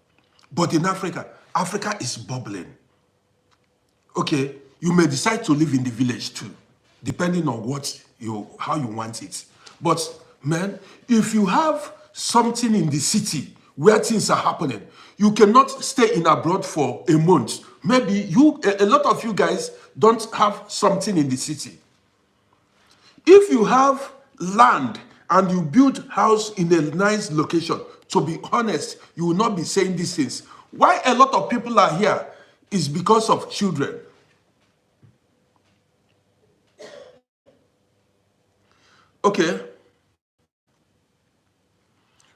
But in Africa, Africa is bubbling. Okay, you may decide to live in the village too, depending on how you want it. But man, if you have something in the city where things are happening, you cannot stay in abroad for a month. Maybe a lot of you guys don't have something in the city. If you have land and you build house in a nice location, to be honest, you will not be saying these things. Why a lot of people are here is because of children. Okay.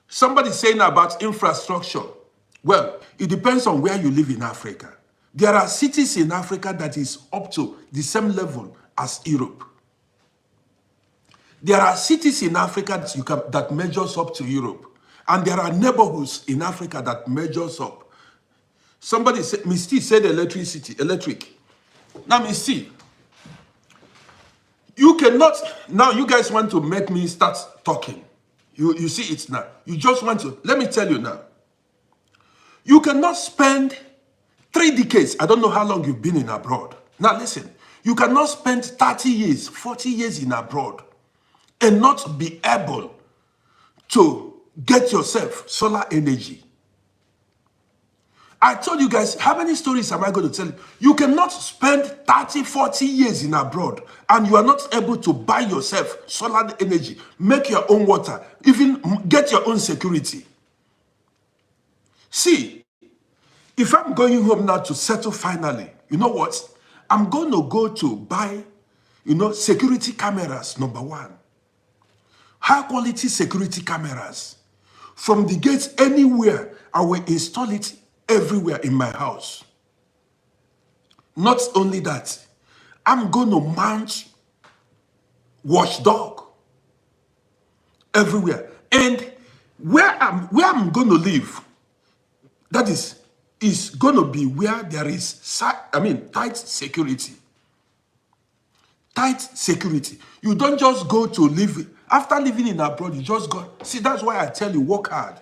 Somebody saying about infrastructure. Well, it depends on where you live in Africa. There are cities in Africa that is up to the same level as Europe. There are cities in Africa that measures up to Europe. And there are neighborhoods in Africa that measures up. Somebody said, Misty said electric. Now, Misty, you cannot, now you guys want to make me start talking. You see it now. You just want to, let me tell you now. You cannot spend 3 decades, I don't know how long you've been in abroad. Now listen, you cannot spend 30 years, 40 years in abroad and not be able to get yourself solar energy. I told you guys, how many stories am I going to tell you? You cannot spend 30, 40 years in abroad and you are not able to buy yourself solar energy, make your own water, even get your own security. See, if I'm going home now to settle finally, you know what? I'm going to go to buy, security cameras, number 1. High quality security cameras. From the gates anywhere, I will install it everywhere in my house. Not only that, I'm going to mount watchdog everywhere. And where I'm going to live, that is going to be where there is, tight security. Tight security. You don't just go to live, after living in abroad, you just go. See, that's why I tell you, work hard.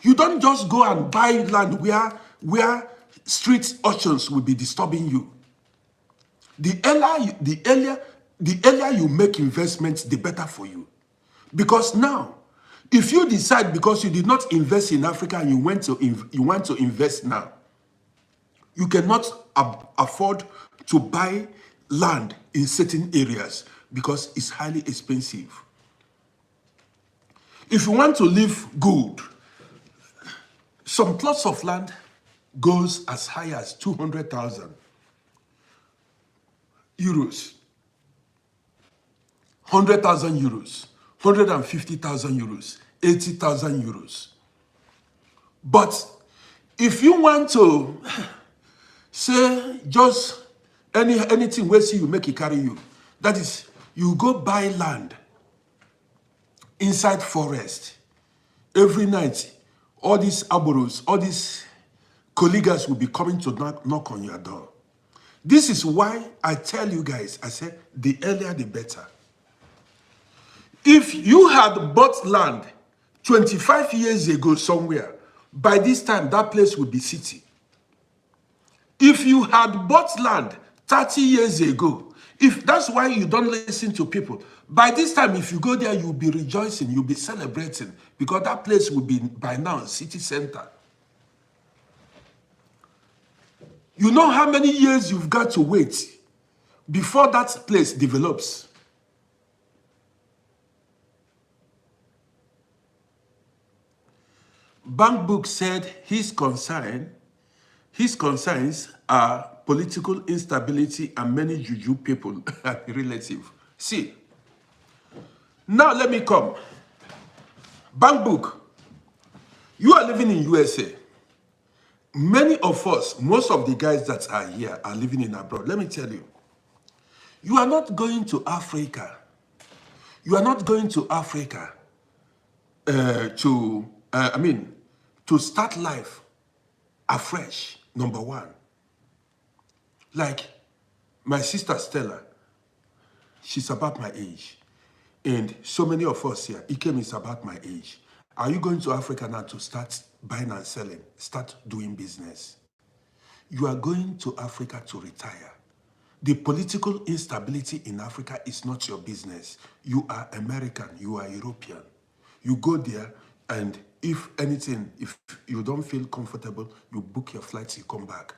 You don't just go and buy land where street auctions will be disturbing you. The earlier you make investments, the better for you. Because now, if you decide because you did not invest in Africa and you want to invest now, you cannot afford to buy land in certain areas because it's highly expensive. If you want to live good, some plots of land goes as high as 200,000 euros, 100,000 euros, 150,000 euros, 80,000 euros. But if you want to say just anything where see you make it carry you, that is, you go buy land inside forest every night. All these arboros, all these colleagues will be coming to knock on your door. This is why I tell you guys, I said, the earlier the better. If you had bought land 25 years ago somewhere, by this time that place would be city. If you had bought land 30 years ago, if that's why you don't listen to people, by this time, if you go there, you'll be rejoicing, you'll be celebrating, because that place will be, by now, city center. You know how many years you've got to wait before that place develops. Bank Book said his concerns are political instability and many juju people are relative. See, now let me come. Bank Book, you are living in USA. Many of us, most of the guys that are here are living in abroad. Let me tell you, you are not going to Africa. You are not going to Africa to start life afresh, number one. Like my sister Stella, she's about my age. And so many of us here, Ikem is about my age. Are you going to Africa now to start buying and selling, start doing business? You are going to Africa to retire. The political instability in Africa is not your business. You are American, you are European. You go there, and if anything, if you don't feel comfortable, you book your flights, you come back.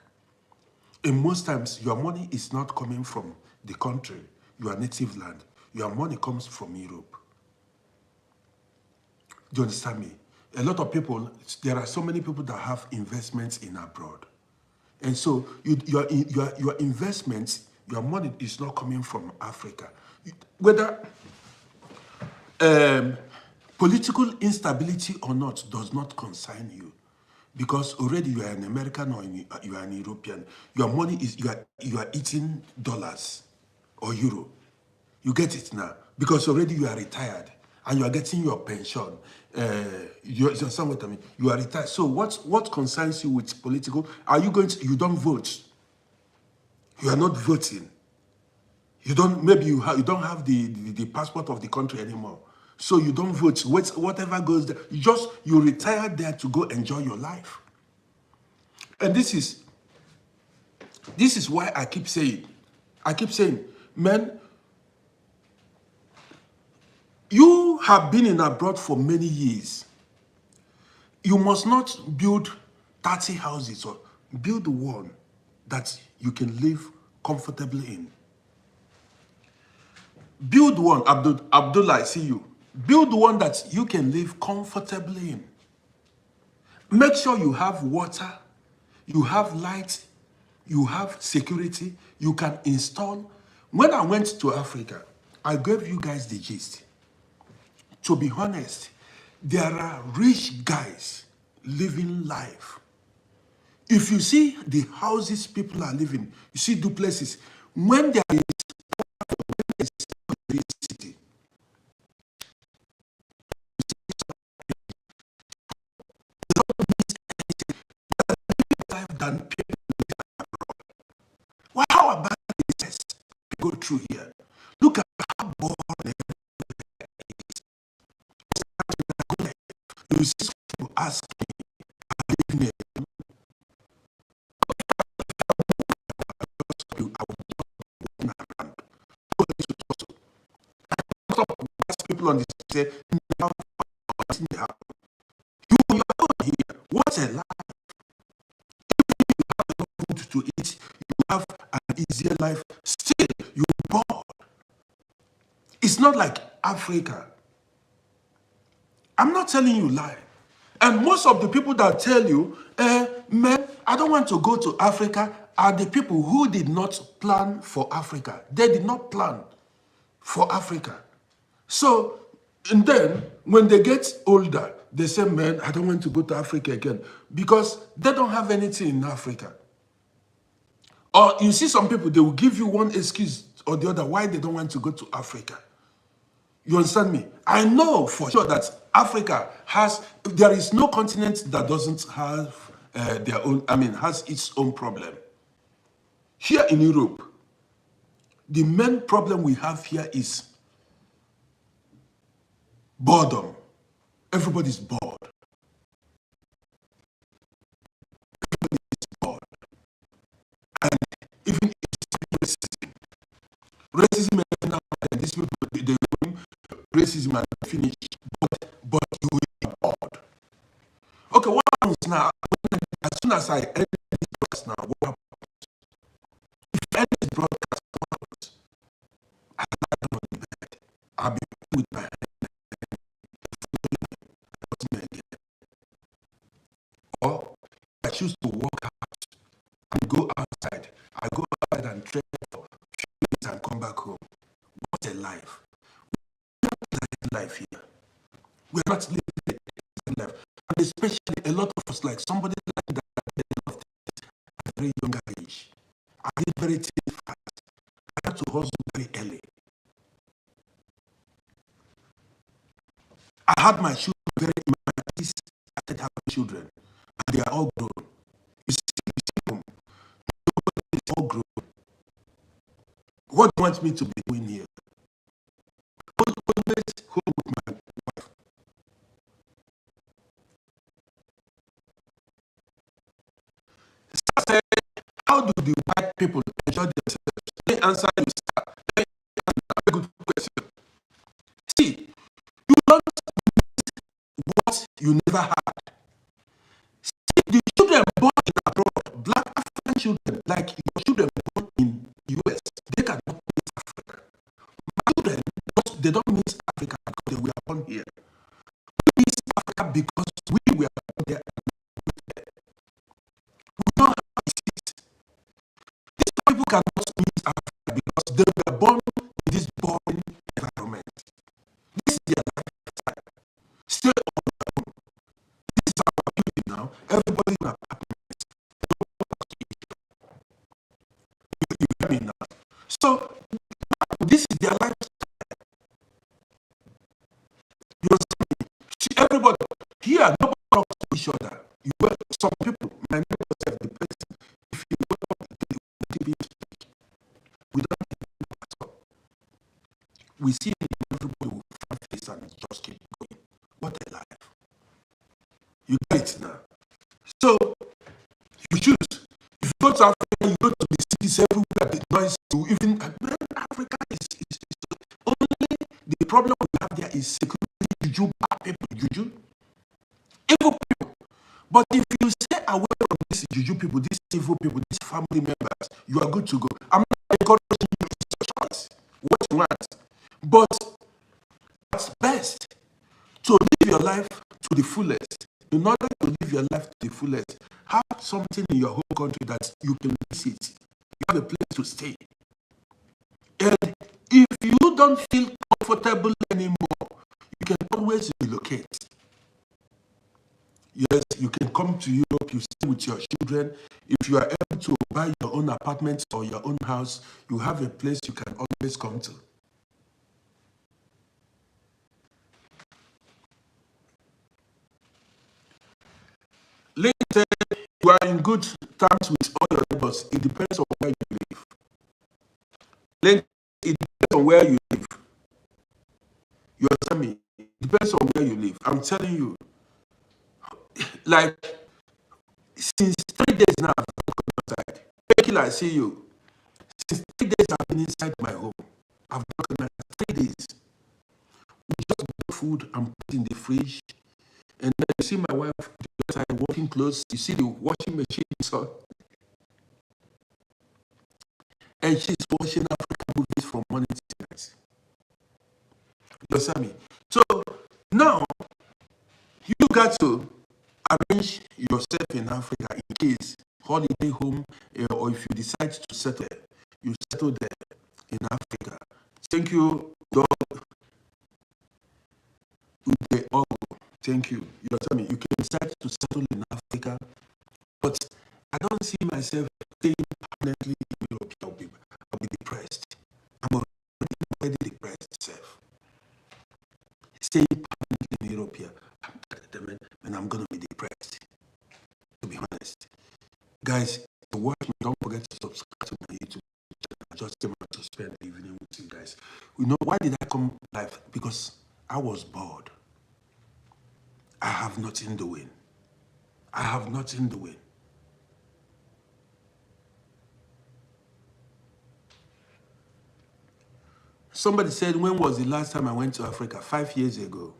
And most times, your money is not coming from the country, your native land. Your money comes from Europe. Do you understand me? A lot of people, there are so many people that have investments in abroad. And so your investments, your money is not coming from Africa. Whether political instability or not does not concern you, because already you are an American or you are an European. Your money is, you are eating dollars or euro. You get it now because already you are retired and you are getting your pension. You understand what I mean? You are retired. So what concerns you with political? Are you going to? You don't vote. You are not voting. You don't. Maybe you don't have the passport of the country anymore. So you don't vote. Whatever goes there, you retire there to go enjoy your life. And this is why I keep saying, man, you have been in abroad for many years. You must not build 30 houses, or build one that you can live comfortably in. Build one, Abdullah, I see you. Build one that you can live comfortably in. Make sure you have water, you have light, you have security, you can install. When I went to Africa, I gave you guys the gist. To be honest, there are rich guys living life. If you see the houses people are living, you see duplexes, when there is electricity, life than people. Well, how about this go through here? Look at how bored you see people ask me, I will around. People on the say, you are here. What's a life? Food to eat, you have an easier life. Still, you're bored. It's not like Africa. I'm not telling you lie. And most of the people that tell you, man, I don't want to go to Africa, are the people who did not plan for Africa. They did not plan for Africa. So, and then when they get older, they say, man, I don't want to go to Africa again because they don't have anything in Africa. Or you see some people, they will give you one excuse or the other why they don't want to go to Africa. You understand me? I know for sure that Africa there is no continent that doesn't have has its own problem. Here in Europe, the main problem we have here is boredom. Everybody's bored. Everybody's bored. And even racism. Racism and these people, they racism and finish, but you will be bored. Okay, what happens now? As soon as I end this broadcast now, what happens? If I end this broadcast, what happens? I lie down on the bed. I'll be with my hand again. Or I choose to walk out and go outside. I go outside and trade for a few minutes and come back home. What a life. We're not living life here. We're not living life. And especially a lot of us, like somebody like that, at a very young age. I did very fast. I had to hustle very early. I had my children very in my 30s. I started having children, and they are all grown. You What do you want me to be doing here? Always home with my wife. Sir said, how do the white people enjoy themselves? They answer you, sir. A good question. See, you don't what you never had. See, the children born in abroad, black African children, like your children born in US, they cannot meet Africa. My children, they don't meet Africa because they were born here. We meet Africa because we were born there. We know how it is. These people cannot meet Africa because they were born in this boring environment. This is their lifestyle. Stay on their own. This is our beauty now. Everybody in apartment. You hear me now? So this is their lifestyle. You see, everybody here, nobody talks to each other. You well, some people, my neighbors have the person. If you go up, they speak. We don't know at all. We see everybody with front face and just keep going. What a life. You get it now. So you choose. If you go to Africa, you go to the cities everywhere, the noise, you even Africa is only the problem we have there is security, juju, bad people, juju, evil people. But if you stay away from these juju people, these evil people, these family members, you are good to go. I'm not encouraging you, it's your choice, what you want. But it's best to live your life to the fullest. In order to live your life to the fullest, have something in your home country that you can visit. You have a place to stay. And if you don't feel comfortable anymore, you can always relocate. Yes, you can come to Europe, you stay with your children. If you are able to buy your own apartment or your own house, you have a place you can always come to. Lane said, you are in good terms with all your neighbors. It depends on where you live. Lane, it depends on where you live. You understand me? It depends on where you live. I'm telling you, like, since 3 days now, I've gone outside. Killer, I see you. Since 3 days, I've been inside my home. I've not gone out 3 days. We just bought food and put in the fridge. And then you see my wife outside washing clothes. You see the washing machine is on. And she's watching African movies from morning to night. You understand me? So now you got to arrange yourself in Africa in case holiday home or if you decide to settle, you settle there in Africa. Thank you, God. Thank you. You understand me? You can decide to settle in Africa, but I don't see myself staying permanently in Europe. I'll be depressed. I'm already depressed, self. Staying permanently in Europe here, and I'm gonna be depressed. To be honest, guys, to watch me, don't forget to subscribe to my YouTube channel. I just came out to spend the evening with you guys. You know why did I come live? Because I was bored. I have nothing doing. I have nothing doing. Somebody said, when was the last time I went to Africa? 5 years ago.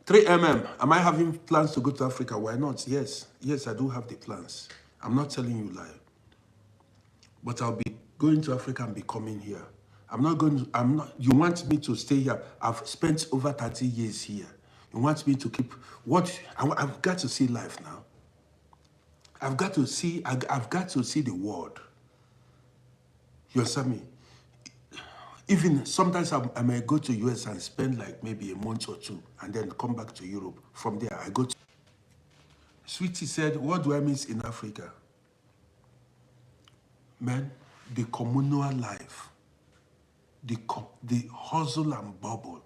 3mm, am I having plans to go to Africa? Why not? Yes. Yes, I do have the plans. I'm not telling you lie. But I'll be going to Africa and be coming here. You want me to stay here? I've spent over 30 years here. You want me to keep, I've got to see life now. I've got to see the world. You understand me? Even sometimes I may go to US and spend like maybe a month or two and then come back to Europe. From there, I go to... Sweetie said, what do I miss in Africa? Man, the communal life, the hustle and bubble,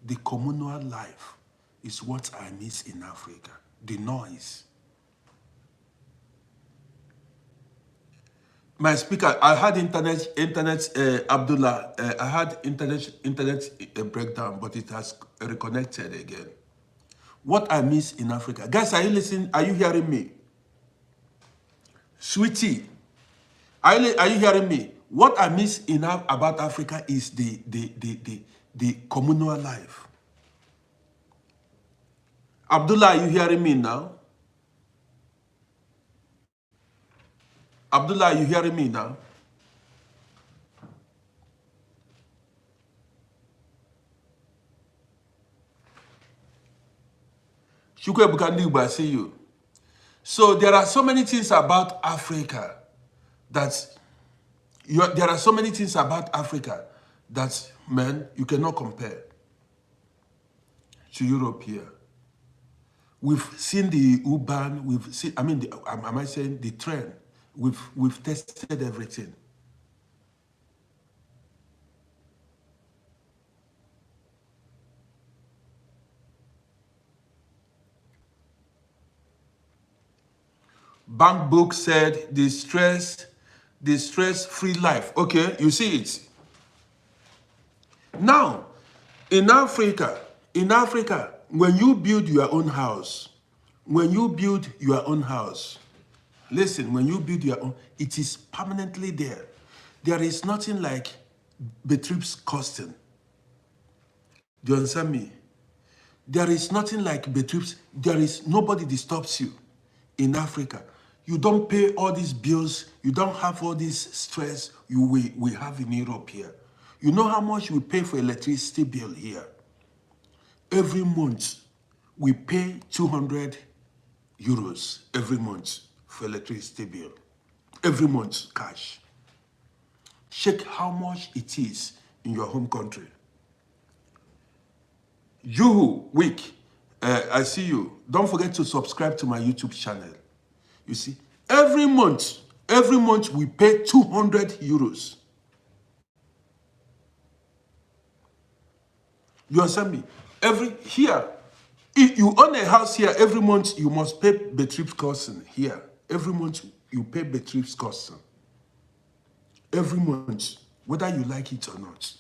the communal life is what I miss in Africa. The noise. My speaker, I had Abdullah, I had internet breakdown, but it has reconnected again. What I miss in Africa. Guys, are you listening? Are you hearing me? Sweetie, are you hearing me? What I miss about Africa is the communal life. Abdullah, are you hearing me now? Abdullah, are you hearing me now? Shukwe Bukandiba, I see you. So there are so many things about Africa that there are so many things about Africa that, man, you cannot compare to Europe here. We've seen the urban, we've seen, I mean, am I saying the trend? We've tested everything. Bank book said the stress-free life. Okay, you see it. Now, in Africa, when you build your own house, listen, when you build your own, it is permanently there. There is nothing like Betrieb's costing. Do you understand me? There is nothing like Betrieb's. There is nobody disturbs you in Africa. You don't pay all these bills. You don't have all this stress we have in Europe here. You know how much we pay for electricity bill here? Every month, we pay 200 euros every month for electricity bill. Every month, cash. Check how much it is in your home country. Juhu, Week, I see you. Don't forget to subscribe to my YouTube channel. You see, every month we pay 200 euros. You understand me? Here, if you own a house here, every month you must pay Betrieb's costing here. Every month you pay Betrieb's costing. Every month, whether you like it or not.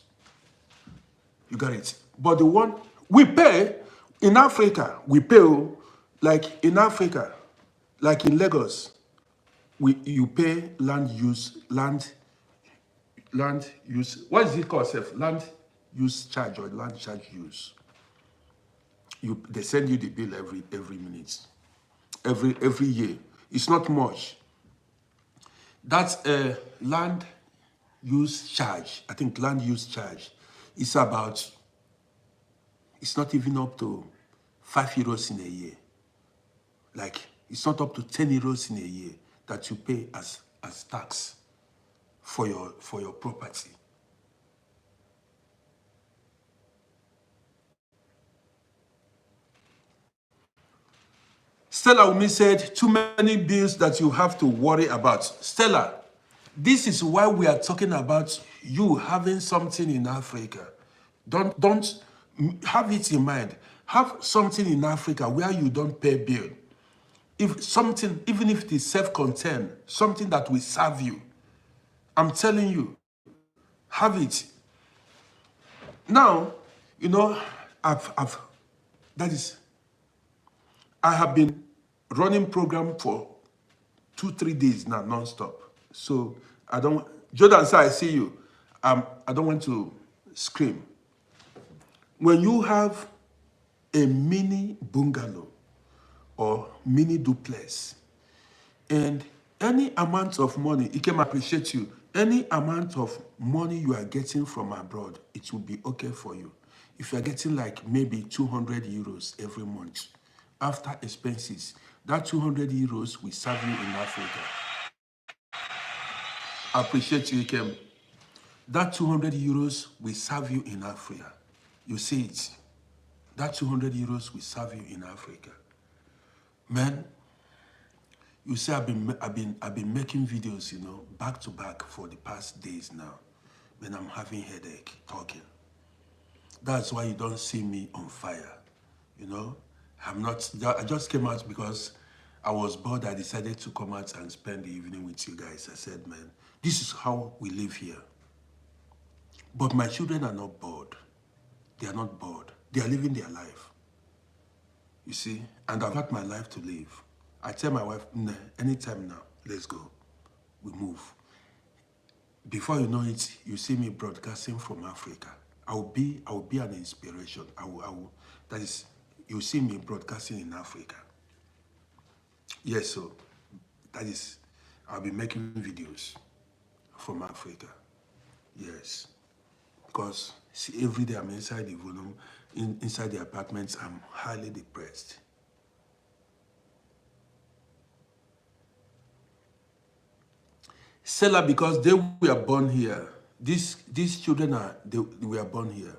You got it. But the one we pay in Africa, like in Africa, like in Lagos, you pay land use. What is it called, Seth? Land use charge or land charge use. They send you the bill every minute, every year. It's not much. That's a land use charge. I think land use charge is about. It's not even up to 5 euros in a year. Like, it's not up to 10 euros in a year that you pay as tax for your property. Stella Umi said, too many bills that you have to worry about. Stella, this is why we are talking about you having something in Africa. Don't have it in mind. Have something in Africa where you don't pay bill. If something, even if it is self-contained, something that will serve you, I'm telling you, have it. Now, you know, I have been running program for 2-3 days now, non-stop. So Jordan said, I see you. I don't want to scream. When you have a mini bungalow or mini duplex, and any amount of money, it can appreciate you. Any amount of money you are getting from abroad, it will be okay for you. If you're getting like maybe 200 euros every month, after expenses, that 200 euros will serve you in Africa. I appreciate you, Ikem. That 200 euros will serve you in Africa. You see it. That 200 euros will serve you in Africa. Man, you see, I've been making videos, you know, back to back for the past days now. When I'm having headache talking. That's why you don't see me on fire. You know, I just came out because I was bored. I decided to come out and spend the evening with you guys. I said, man, this is how we live here. But my children are not bored. They are not bored. They are living their life. You see? And I've got my life to live. I tell my wife, nah, anytime now, let's go. We move. Before you know it, you see me broadcasting from Africa. I will be an inspiration. That is, you see me broadcasting in Africa. Yes, so that is, I'll be making videos from Africa. Yes. Because see, every day I'm inside the volume, inside the apartments, I'm highly depressed. Seller, because they were born here. These children they were born here.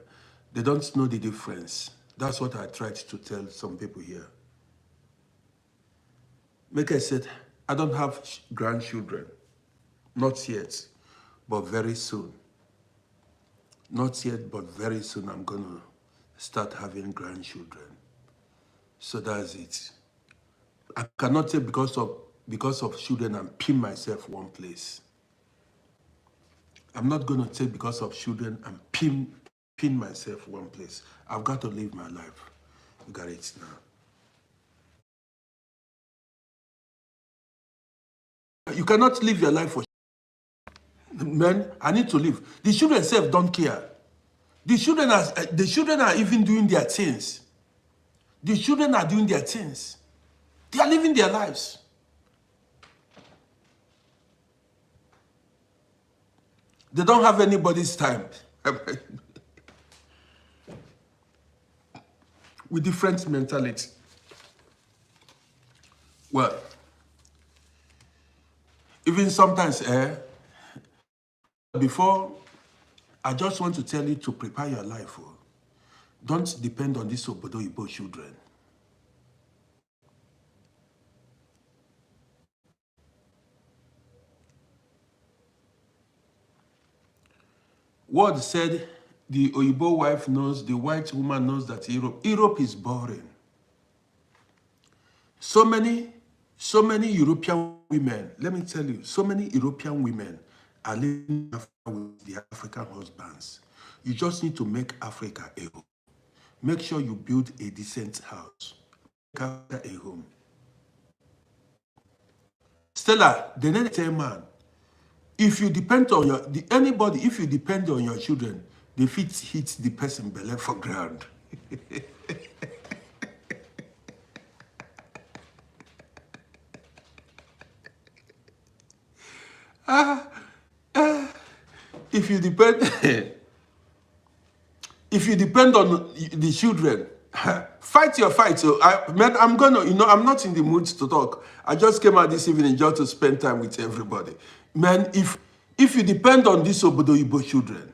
They don't know the difference. That's what I tried to tell some people here. Like I said, I don't have grandchildren. Not yet, but very soon. Not yet, but very soon I'm gonna start having grandchildren. So that's it. I cannot say because of children and pin myself one place. I'm not gonna say because of children and pin myself one place. I've got to live my life. You got it now. You cannot live your life for man. I need to live. The children self don't care. The children are even doing their things. The children are doing their things. They are living their lives. They don't have anybody's time. With different mentality. Well, even sometimes, before, I just want to tell you to prepare your life. Oh. Don't depend on these Obodo Igbo children. Word said the Oyibo wife knows, the white woman knows that Europe is boring. So many European women, let me tell you, so many European women are living with the African husbands. You just need to make Africa a home. Make sure you build a decent house. Make Africa a home. Stella, the next man, if you depend on if you depend on your children, the feet hit the person belly for ground. If you depend on the children, fight your fight. So I'm not in the mood to talk. I just came out this evening just to spend time with everybody. Man, if you depend on these Obodo Igbo children,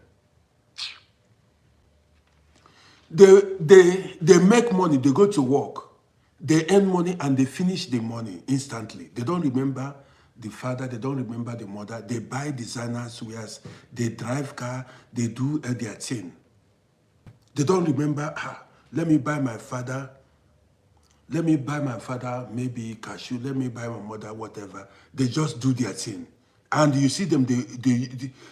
they make money, they go to work, they earn money and they finish the money instantly. They don't remember the father, they don't remember the mother. They buy designers wears, they drive car, they do their thing. They don't remember, let me buy my father maybe cashew, let me buy my mother whatever. They just do their thing. And you see them, they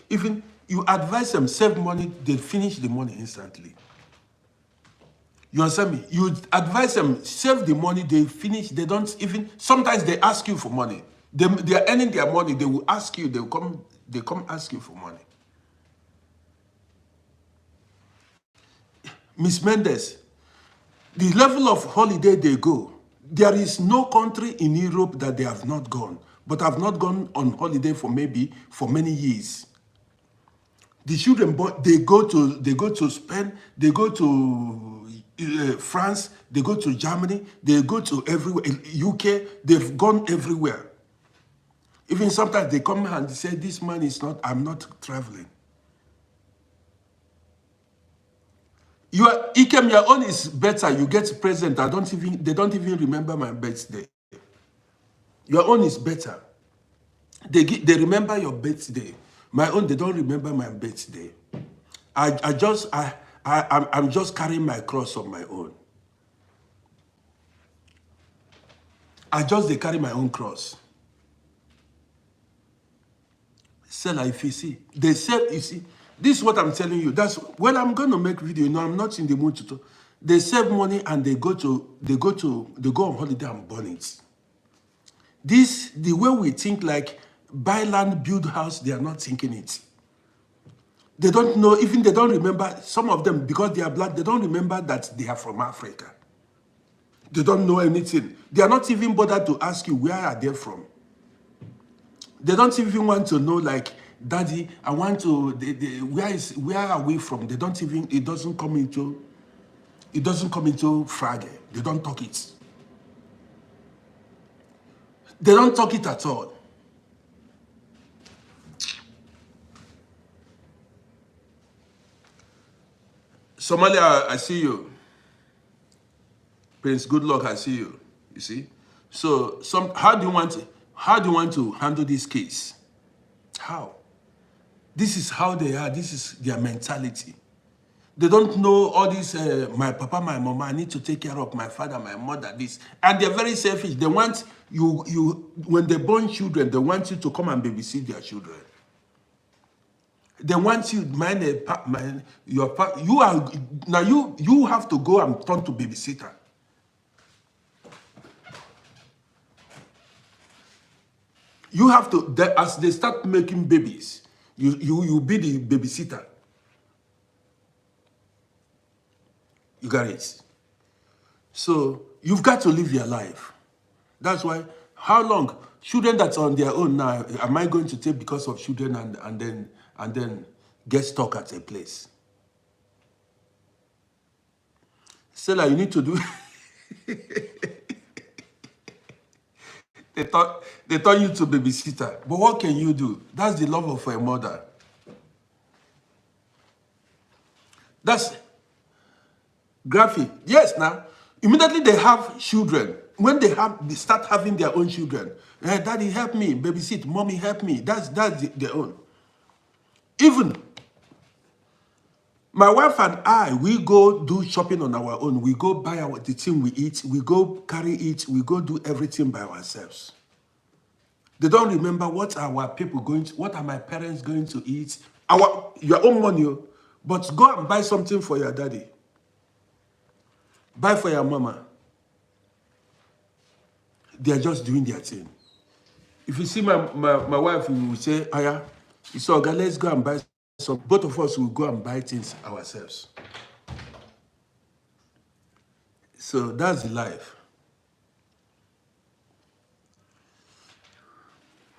even you advise them, save money, they finish the money instantly. You understand me? You advise them, save the money, they finish, they don't even, sometimes they ask you for money. They are earning their money, they will ask you, they come ask you for money. Miss Mendes, the level of holiday they go, there is no country in Europe that they have not gone, but have not gone on holiday for many years. The children, they go to Spain, they go to France, they go to Germany, they go to everywhere, UK, they've gone everywhere. Even sometimes they come and say, this man is not, I'm not traveling. Ikem, your own is better. You get present. They don't even remember my birthday. Your own is better. They remember your birthday. My own, they don't remember my birthday. I'm just carrying my cross on my own. I just they carry my own cross. Seller, if you see, they sell, you see, this is what I'm telling you. That's when I'm going to make video. No, I'm not in the mood to talk. They save money and they go on holiday and burn it. This, the way we think, like buy land, build house, they are not thinking it. They don't know, even they don't remember, some of them, because they are black, they don't remember that they are from Africa. They don't know anything. They are not even bothered to ask you, where are they from? They don't even want to know, like, Daddy, I want to, where are we from? They don't even, it doesn't come into Frage. They don't talk it. They don't talk it at all. Somalia, I see you. Prince, good luck, I see you. You see? So, how do you want to handle this case? How? This is how they are. This is their mentality. They don't know all this, my papa, my mama, I need to take care of my father, my mother, this. And they're very selfish. They want you, when they born children, they want you to come and babysit their children. They want you, you have to go and turn to babysitter. You have to, as they start making babies, you be the babysitter. You got it. So you've got to live your life. That's why, how long? Children that's on their own now, am I going to take because of children and then get stuck at a place? Stella, you need to do they taught you to babysitter. But what can you do? That's the love of a mother. That's graphic. Yes, now, immediately they have children. When they start having their own children. Daddy, help me. Babysit. Mommy, help me. That's their own. Even my wife and I, we go do shopping on our own. We go buy the thing we eat. We go carry it. We go do everything by ourselves. They don't remember what are our people going to, what are my parents going to eat. Your own money. But go and buy something for your daddy. Buy for your mama. They are just doing their thing. If you see my wife, you will say, Aya, it's okay, let's go and buy some. Both of us will go and buy things ourselves. So that's the life.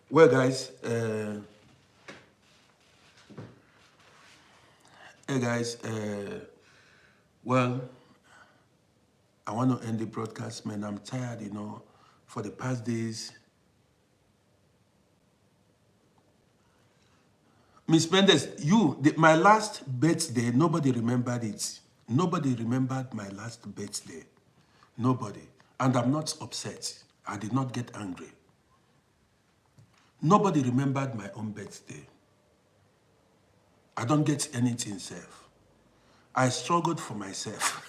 Well, guys, well, I want to end the broadcast, man. I'm tired, you know, for the past days. Miss Mendes, my last birthday, nobody remembered it. Nobody remembered my last birthday. Nobody. And I'm not upset. I did not get angry. Nobody remembered my own birthday. I don't get anything safe. I struggled for myself.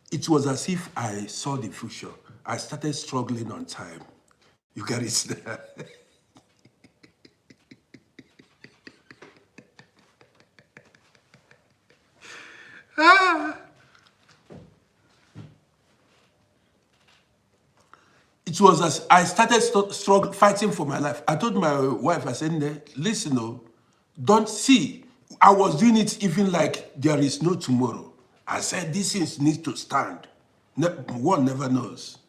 It was as if I saw the future. I started struggling on time. You get it? It was as I started struggling, fighting for my life. I told my wife, I said, listen, no, don't see. I was doing it even like there is no tomorrow. I said, this things need to stand. One never knows.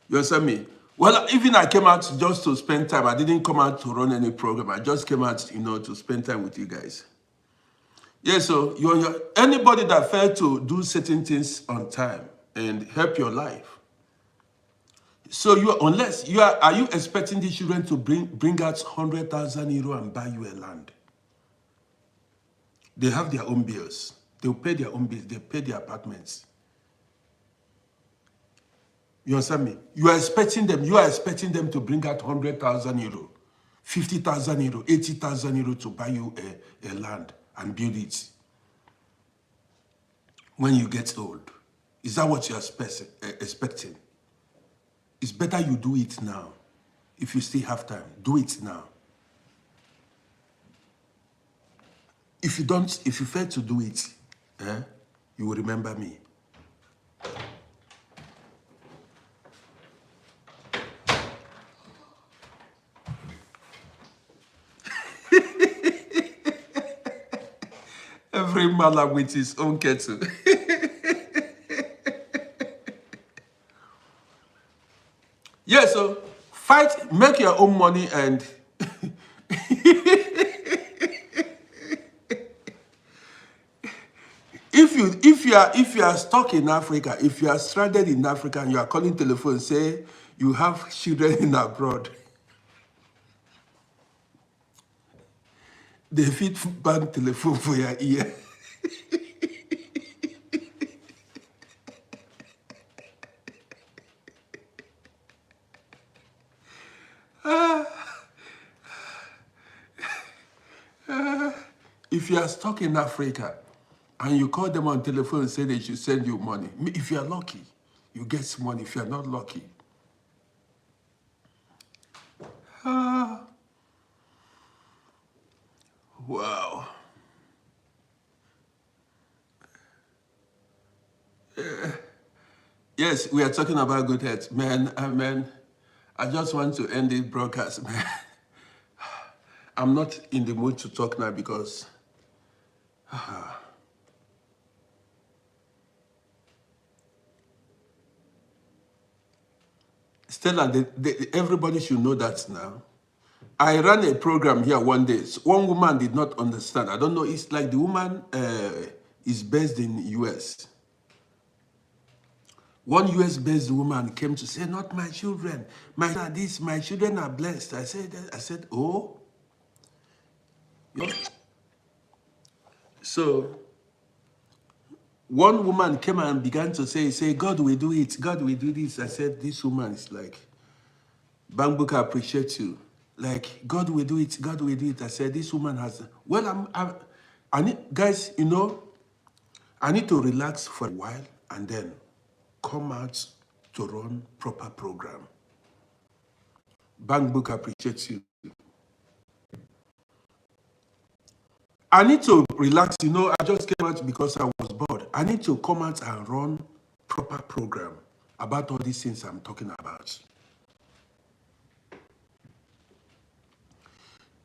You understand me? Well, even I came out just to spend time. I didn't come out to run any program. I just came out, you know, to spend time with you guys. Yeah, so anybody that failed to do certain things on time and help your life. So are you expecting the children to bring out 100,000 euro and buy you a land? They have their own bills. They'll pay their own bills. They pay their apartments. You understand me? You are expecting them to bring out 100,000 euro, 50,000 euro, 80,000 euro to buy you a land and build it when you get old. Is that what you're expecting? It's better you do it now. If you still have time, do it now. If you fail to do it, you will remember me. Every man with his own kettle. Yeah, so fight, make your own money, and if you are stuck in Africa, if you are stranded in Africa and you are calling telephone, say you have children in abroad, they fit ban telephone for your ear. If you are stuck in Africa and you call them on telephone and say they should send you money, if you are lucky, you get money. If you are not lucky, wow. Yes, we are talking about good health, man. I just want to end this broadcast, man. I'm not in the mood to talk now because Stella, everybody should know that now. I ran a program here one day. So one woman did not understand. I don't know. It's like the woman is based in US. One US-based woman came to say, "Not my children. My children are blessed." I said, "Oh." So one woman came and began to say, "God will do it. God will do this." I said, "This woman is like, Bangbook, I appreciate you. Like, God will do it. God will do it." I said, "This woman has." Well, I need, guys, I need to relax for a while and then come out to run proper program. Bangbook appreciates you. I need to relax. I just came out because I was bored. I need to come out and run proper program about all these things I'm talking about.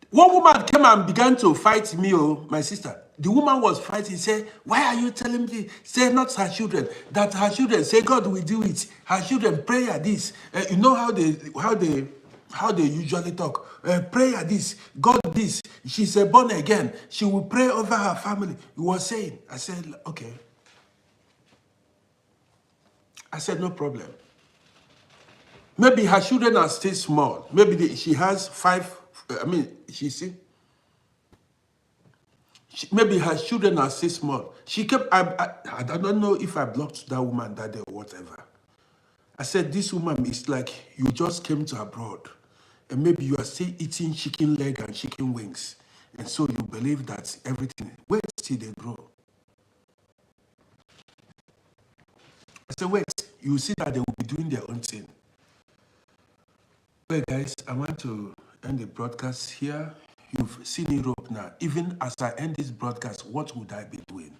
One woman came and began to fight me, my sister. The woman was fighting, say, "Why are you telling me?" Say, not her children. That her children say, "God will do it." Her children prayer this. You know how they usually talk. Prayer this, God this. She's a born again. She will pray over her family. He was saying. I said, okay. I said, no problem. Maybe her children are still small. Maybe she has 5. She see. Maybe her children are still small. She kept. I don't know if I blocked that woman that day or whatever. I said, this woman is like you just came to abroad, and maybe you are still eating chicken leg and chicken wings, and so you believe that everything. Wait till they grow. I said, wait, you see that they will be doing their own thing. Well, guys, I want to end the broadcast here. You've seen Europe now. Even as I end this broadcast, what would I be doing?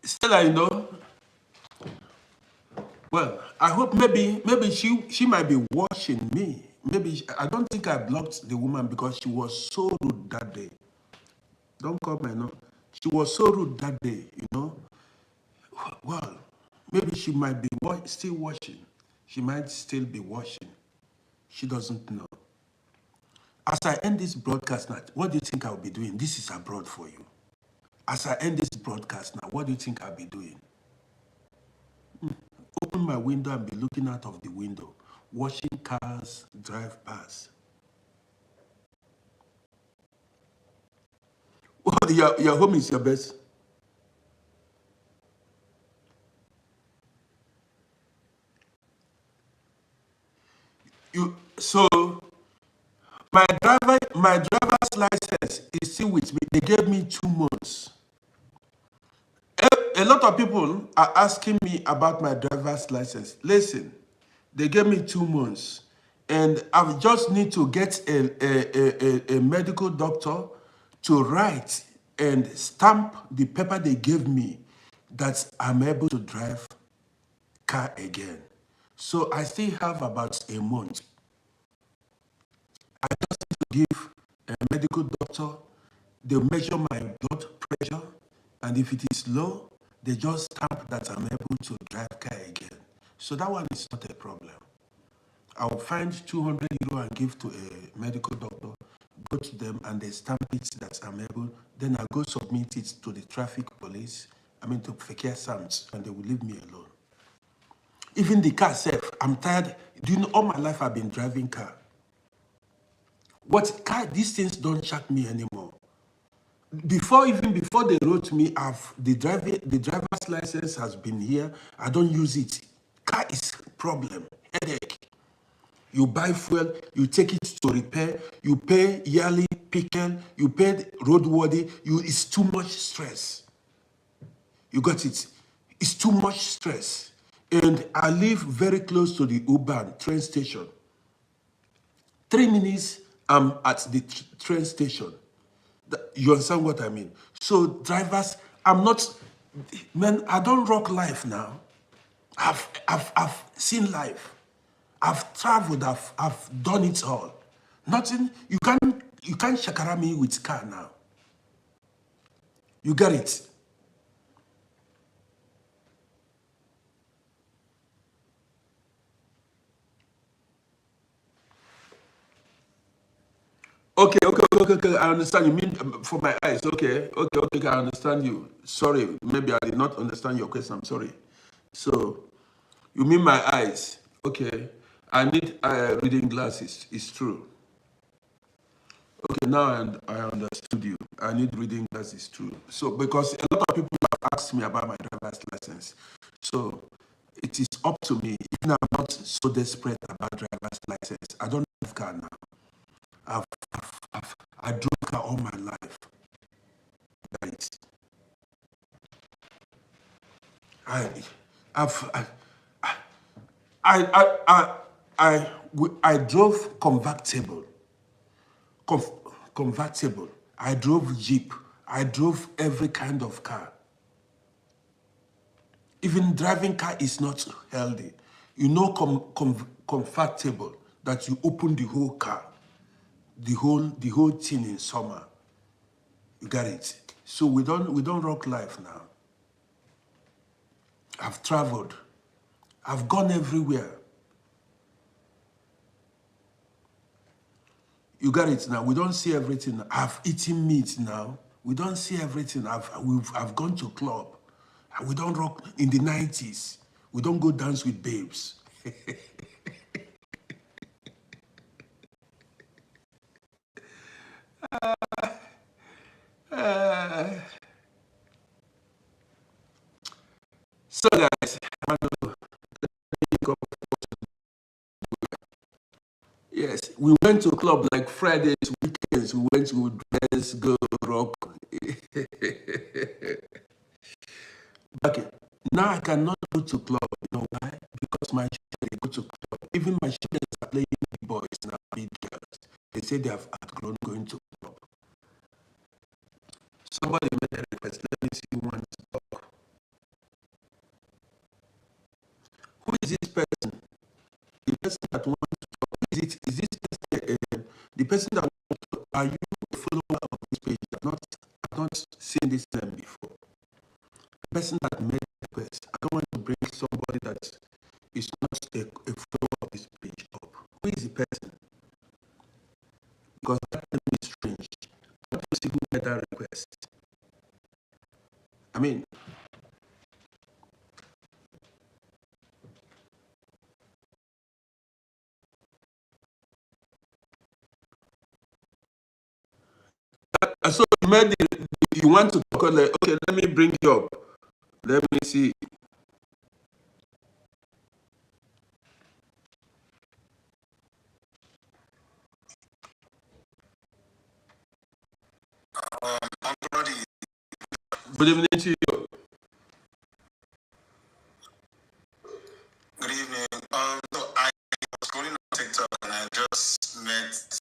Stella, well, I hope maybe she might be watching me. Maybe I don't think I blocked the woman because she was so rude that day. Don't call my name. She was so rude that day, Well, maybe she might be still watching. She might still be watching. She doesn't know. As I end this broadcast now, what do you think I'll be doing? This is abroad for you. As I end this broadcast now, what do you think I'll be doing? Open my window and be looking out of the window, watching cars drive past. Well, your home is your best. my driver's license is still with me. They gave me 2 months. A lot of people are asking me about my driver's license. Listen, they gave me 2 months, and I just need to get a medical doctor to write and stamp the paper they gave me that I'm able to drive car again. So I still have about a month. I just need to give a medical doctor, they measure my blood pressure, and if it is low, they just stamp that I'm able to drive car again. So that one is not a problem. I'll find 200 euro and give to a medical doctor, go to them and they stamp it that I'm able, then I'll go submit it to the traffic police, to Verkehr Sams, and they will leave me alone. Even the car self, I'm tired. Do you know, all my life I've been driving car. What car, these things don't shock me anymore. Even before they wrote me, the driver's license has been here. I don't use it. Car is problem, headache. You buy fuel, you take it to repair, you pay yearly picken, you pay roadworthy. It's too much stress. You got it? It's too much stress. And I live very close to the U-Bahn train station. 3 minutes, I'm at the train station. You understand what I mean? So drivers, I'm not, man, I don't rock life now. I've seen life. I've traveled, I've done it all. Nothing, you can't shakara me with car now. You get it? Okay, I understand. You mean for my eyes? Okay, I understand you. Sorry, maybe I did not understand your question. I'm sorry. So, you mean my eyes? Okay, I need reading glasses. It's true. Okay, now I understood you. I need reading glasses too. So, because a lot of people have asked me about my driver's license. So, it is up to me. Even I'm not so desperate about driver's license. I don't have car now. I drove car all my life. Right. I, I've, I drove convertible. Convertible. I drove Jeep. I drove every kind of car. Even driving car is not healthy. You know, comfortable that you open the whole car, the whole thing in summer. You got it. So we don't rock life now. I've traveled. I've gone everywhere. You got it now. We don't see everything. I've eaten meat now. We don't see everything. I've gone to club. We don't rock in the 90s. We don't go dance with babes. So guys, yes, we went to club like Fridays, weekends. We went to dance, go rock. Okay, now I cannot go to club. You know why? Because my children go to club. Even my children are playing big boys now, big girls. They say they have outgrown going to club. Somebody made a request. Let me see who wants to talk. Who is this person? The person that wants to talk. Who is it? Is this person, the person that wants to talk? Are you a follower of this page? I've not seen this name before. The person that made the request. I don't want to bring somebody that is not a follower of this page up. Who is the person? Because that name is strange. I want to see who made that request. I mean, so you want to talk, like, okay, let me bring you up. Let me see. Uncle Roddy. Good evening to you. Good evening. So I was scrolling on TikTok and I just met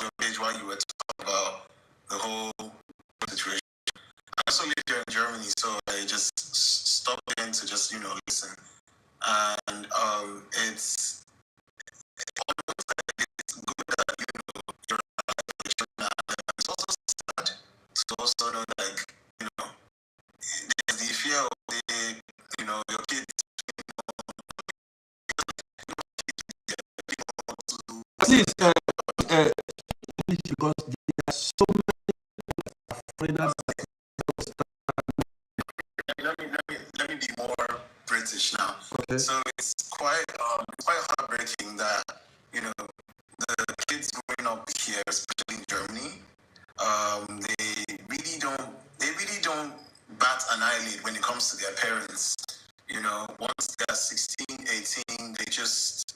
your page while you were talking about the whole situation. I also live here in Germany, so I just stopped in to just listen. And it's good that you're alive, and it's also sad to also know there's the fear of your kids. Please, because there are so many foreigners. Let me be more British now. Okay. So it's quite heartbreaking that the kids growing up here, especially in Germany, they really don't bat an eyelid when it comes to their parents. Once they're 16, 18, they just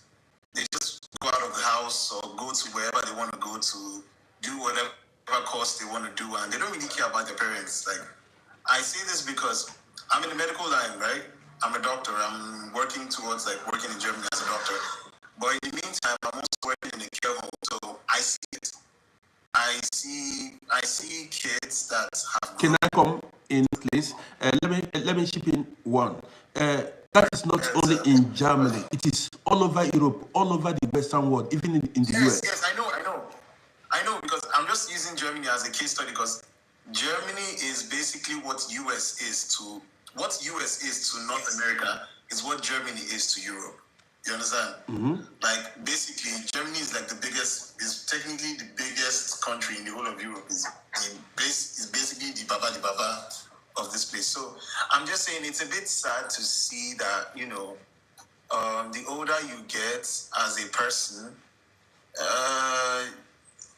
go out of the house or go to wherever they want to go to do whatever course they want to do, and they don't really care about their parents. Like, I say this because I'm in the medical line, right? I'm a doctor. I'm working towards working in Germany as a doctor. But in the meantime, I'm also working in a care home, so I see it. I see kids that have. Can I come in, please? Let me chip in one. That is not only in Germany; it is all over Europe, all over the Western world, even in the US. Yes, I know, because I'm just using Germany as a case study because Germany is basically what US is to North America is what Germany is to Europe. You understand? Like, basically, Germany is is technically the biggest country in the whole of Europe. Is basically the baba of this place. So I'm just saying it's a bit sad to see that the older you get as a person,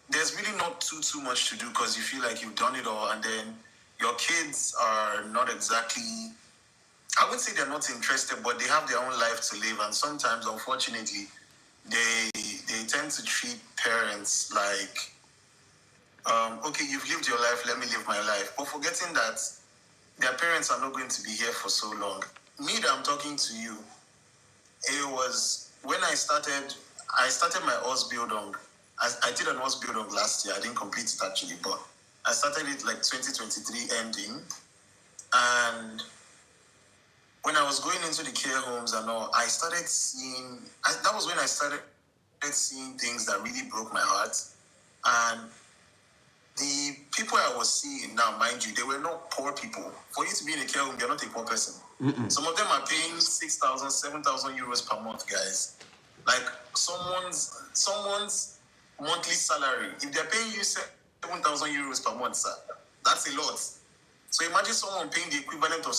there's really not too much to do because you feel like you've done it all, and then your kids are not exactly. I would say they're not interested, but they have their own life to live, and sometimes, unfortunately, they tend to treat parents like, okay, you've lived your life, let me live my life, but forgetting that their parents are not going to be here for so long. Me that I'm talking to you, it was when I started my Ausbildung. I did an Ausbildung last year. I didn't complete it actually, but I started it 2023 ending, and when I was going into the care homes and all, I started seeing. That was when I started seeing things that really broke my heart. And the people I was seeing now, mind you, they were not poor people. For you to be in a care home, you're not a poor person. Some of them are paying 6,000, 7,000 euros per month, guys. Like someone's monthly salary. If they're paying you 7,000 euros per month, sir, that's a lot. So imagine someone paying the equivalent of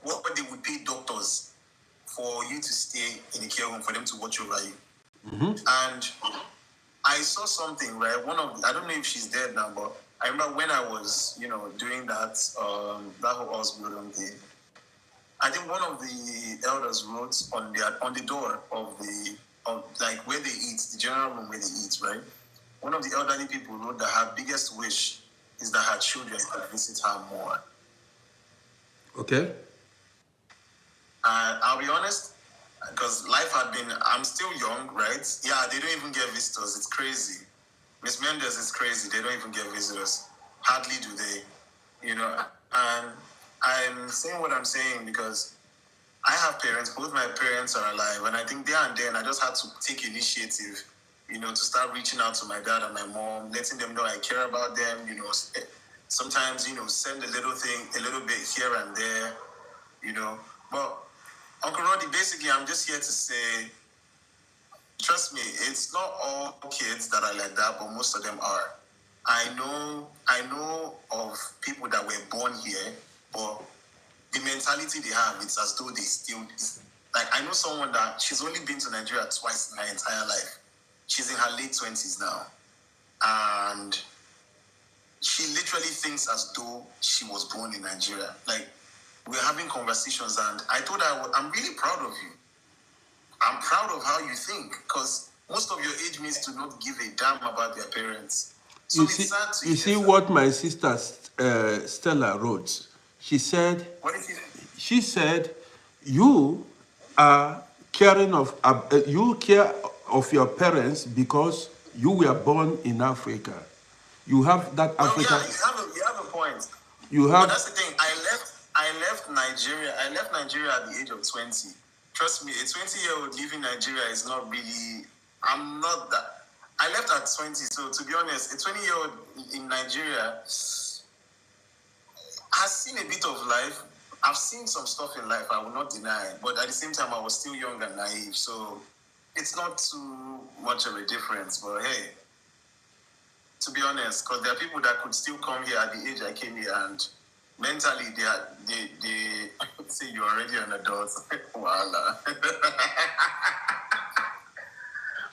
what they would pay doctors for you to stay in a care home for them to watch over you. And I saw something, right? I don't know if she's dead now, but I remember when I was, doing that whole hospital thing. I think one of the elders wrote on the door of where they eat, the general room where they eat, right? One of the elderly people wrote that her biggest wish is that her children could visit her more. Okay. I'll be honest, because I'm still young, right? Yeah, they don't even get visitors. It's crazy. Miss Mendes is crazy. They don't even get visitors. Hardly do they, And I'm saying what I'm saying because I have parents. Both my parents are alive. And I think there and then I just had to take initiative, to start reaching out to my dad and my mom, letting them know I care about them, sometimes, send a little bit here and there, But Uncle Roddy, basically, I'm just here to say, trust me, it's not all kids that are like that, but most of them are. I know of people that were born here, but the mentality they have, it's as though they still... I know someone that she's only been to Nigeria twice in her entire life. She's in her late 20s now. And she literally thinks as though she was born in Nigeria. We're having conversations, and I told her, I'm really proud of you. I'm proud of how you think, because most of your age mates do not give a damn about their parents. So it's sad to You hear. see what my sister Stella wrote. She said, What did you? she said, you are caring of you care of your parents because you were born in Africa. You have that Well, Africa. yeah, you have a point. You But have. that's the thing. I left Nigeria. I left Nigeria at the age of 20. Trust me, a 20-year-old leaving Nigeria is not really. I'm not that. I left at 20, so to be honest, a 20-year-old in Nigeria has seen a bit of life. I've seen some stuff in life, I will not deny. But at the same time, I was still young and naive. So it's not too much of a difference. But hey, to be honest, because there are people that could still come here at the age I came here and mentally they say you're already an adult. Voila.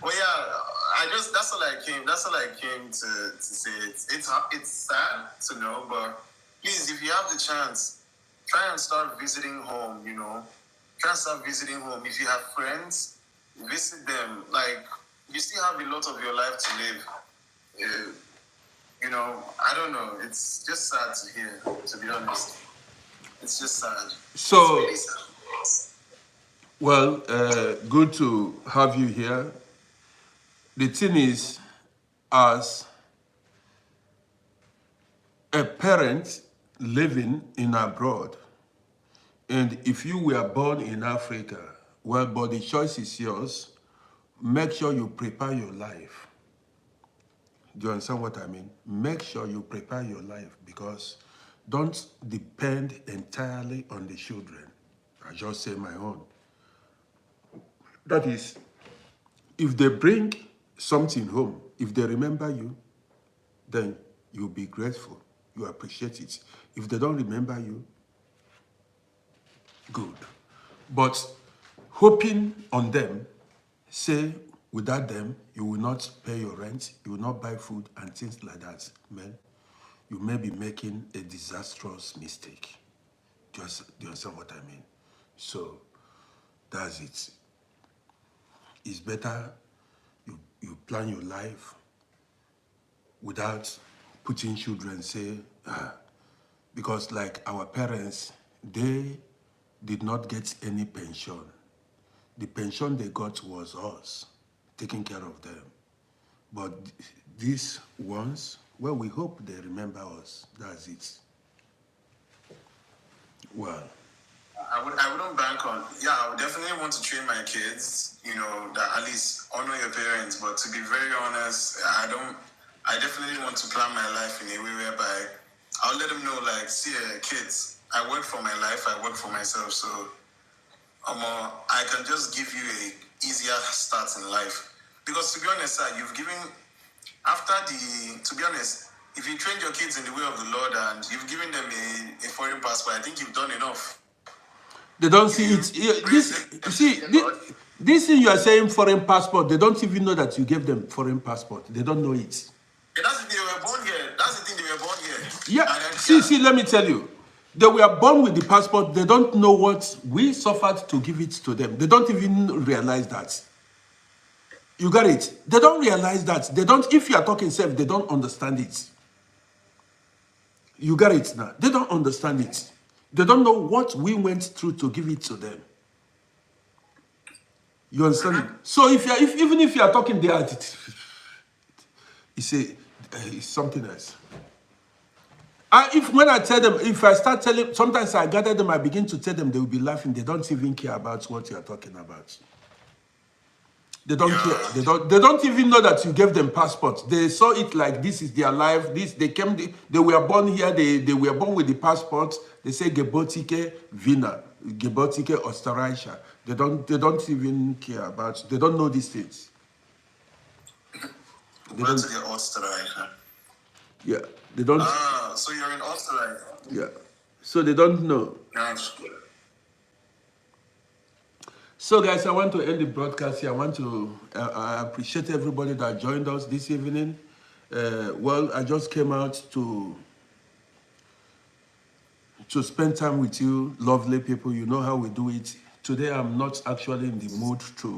Well, yeah, that's all I came to say. It's sad to know, but please, if you have the chance, try and start visiting home. Try and start visiting home. If you have friends, visit them. Like, you still have a lot of your life to live. I don't know. It's just sad to hear, to be honest. It's just sad. So, it's really sad. Well, good to have you here. The thing is, as a parent living in abroad, and if you were born in Africa, well, but the choice is yours, make sure you prepare your life. Do you understand what I mean? Make sure you prepare your life, because don't depend entirely on the children. I just say my own. That is, if they bring something home, if they remember you, then you'll be grateful. You appreciate it. If they don't remember you, good. But hoping on them, say without them, you will not pay your rent, you will not buy food and things like that, man, you may be making a disastrous mistake. Do you understand what I mean? So that's it. It's better you plan your life without putting children, say, because like our parents, they did not get any pension. The pension they got was us, taking care of them. But these ones, well, we hope they remember us. That's it. Well, I wouldn't bank on. Yeah, I would definitely want to train my kids. That at least honor your parents. But to be very honest, I definitely want to plan my life in a way whereby I'll let them know, like, see, kids, I work for my life. I work for myself. So, I can just give you a easier start in life. Because to be honest, sir, you've given to be honest, if you train your kids in the way of the Lord and you've given them a foreign passport, I think you've done enough. they don't see it. This thing you are saying, foreign passport, they don't even know that you gave them foreign passport. They don't know it. Yeah, that's the thing, they were born here. That's the thing, they were born here. Yeah, let me tell you. They were born with the passport. They don't know what we suffered to give it to them. They don't even realize that. You got it? They don't realize that. They don't, if you are talking self, they don't understand it. You got it now. They don't understand it. They don't know what we went through to give it to them. You understand it? So even if you are talking there, it's something else. When I tell them, if I start telling, sometimes I gather them, I begin to tell them, they will be laughing. They don't even care about what you are talking about. They don't care. They don't even know that you gave them passports. They saw it like this is their life. They were born here. They were born with the passport. They say Geburtige Wiener, Geburtige Österreicher. They don't even care about. They don't know these things. Geburtige Österreicher. Yeah, they don't. So you're in Österreich. Yeah, so they don't know. Nice. So, guys, I want to end the broadcast here. I appreciate everybody that joined us this evening. Well, I just came out to spend time with you, lovely people. You know how we do it. Today I'm not actually in the mood to,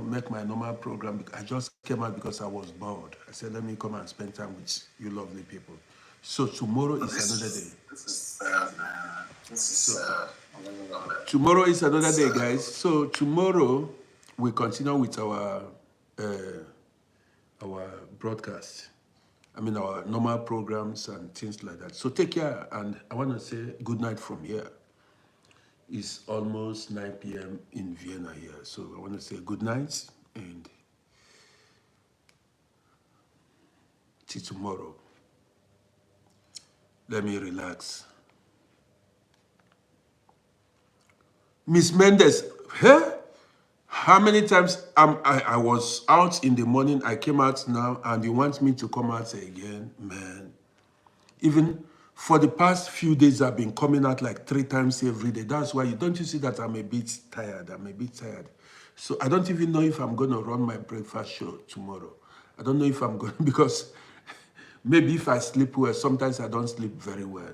make my normal program. I just came out because I was bored. I said, let me come and spend time with you lovely people. So tomorrow is another day. This is sad, man. This is sad. Tomorrow is another day, guys. So tomorrow we continue with our broadcast. I mean our normal programs and things like that. So take care, and I want to say good night from here. It's almost 9 p.m. in Vienna here. So I want to say good night and till tomorrow. Let me relax. Miss Mendes, huh? How many times I was out in the morning, I came out now, and you want me to come out again? Man, even for the past few days, I've been coming out like 3 times every day. That's why don't you see that I'm a bit tired? I'm a bit tired. So I don't even know if I'm going to run my breakfast show tomorrow. I don't know if I'm going because maybe if I sleep well, sometimes I don't sleep very well.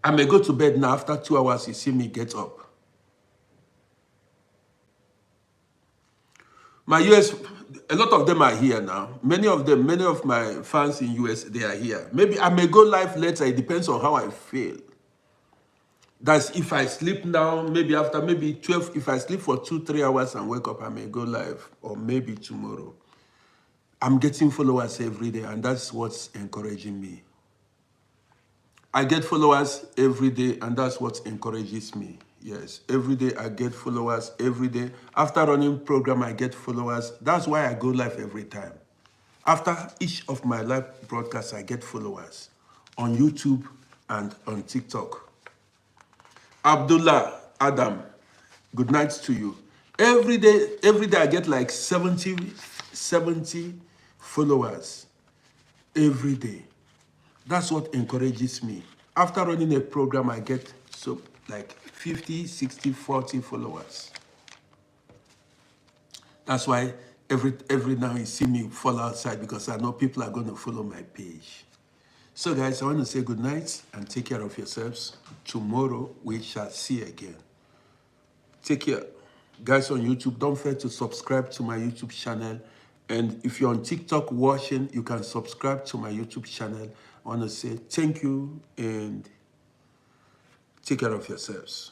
I may go to bed now. After 2 hours, you see me get up. My US, a lot of them are here now. Many of my fans in US, they are here. Maybe I may go live later. It depends on how I feel. That's if I sleep now, maybe after 12, if I sleep for 2-3 hours and wake up, I may go live, or maybe tomorrow. I'm getting followers every day, and that's what's encouraging me. I get followers every day, and that's what encourages me. Yes, every day I get followers, every day. After running program, I get followers. That's why I go live every time. After each of my live broadcasts, I get followers on YouTube and on TikTok. Abdullah Adam, good night to you. Every day I get like 70 followers every day. That's what encourages me. After running a program, I get like 50, 60, 40 followers. That's why every now you see me fall outside, because I know people are going to follow my page. So guys, I want to say good night and take care of yourselves. Tomorrow we shall see again. Take care. Guys on YouTube, don't forget to subscribe to my YouTube channel. And if you're on TikTok watching, you can subscribe to my YouTube channel. I want to say thank you and take care of yourselves.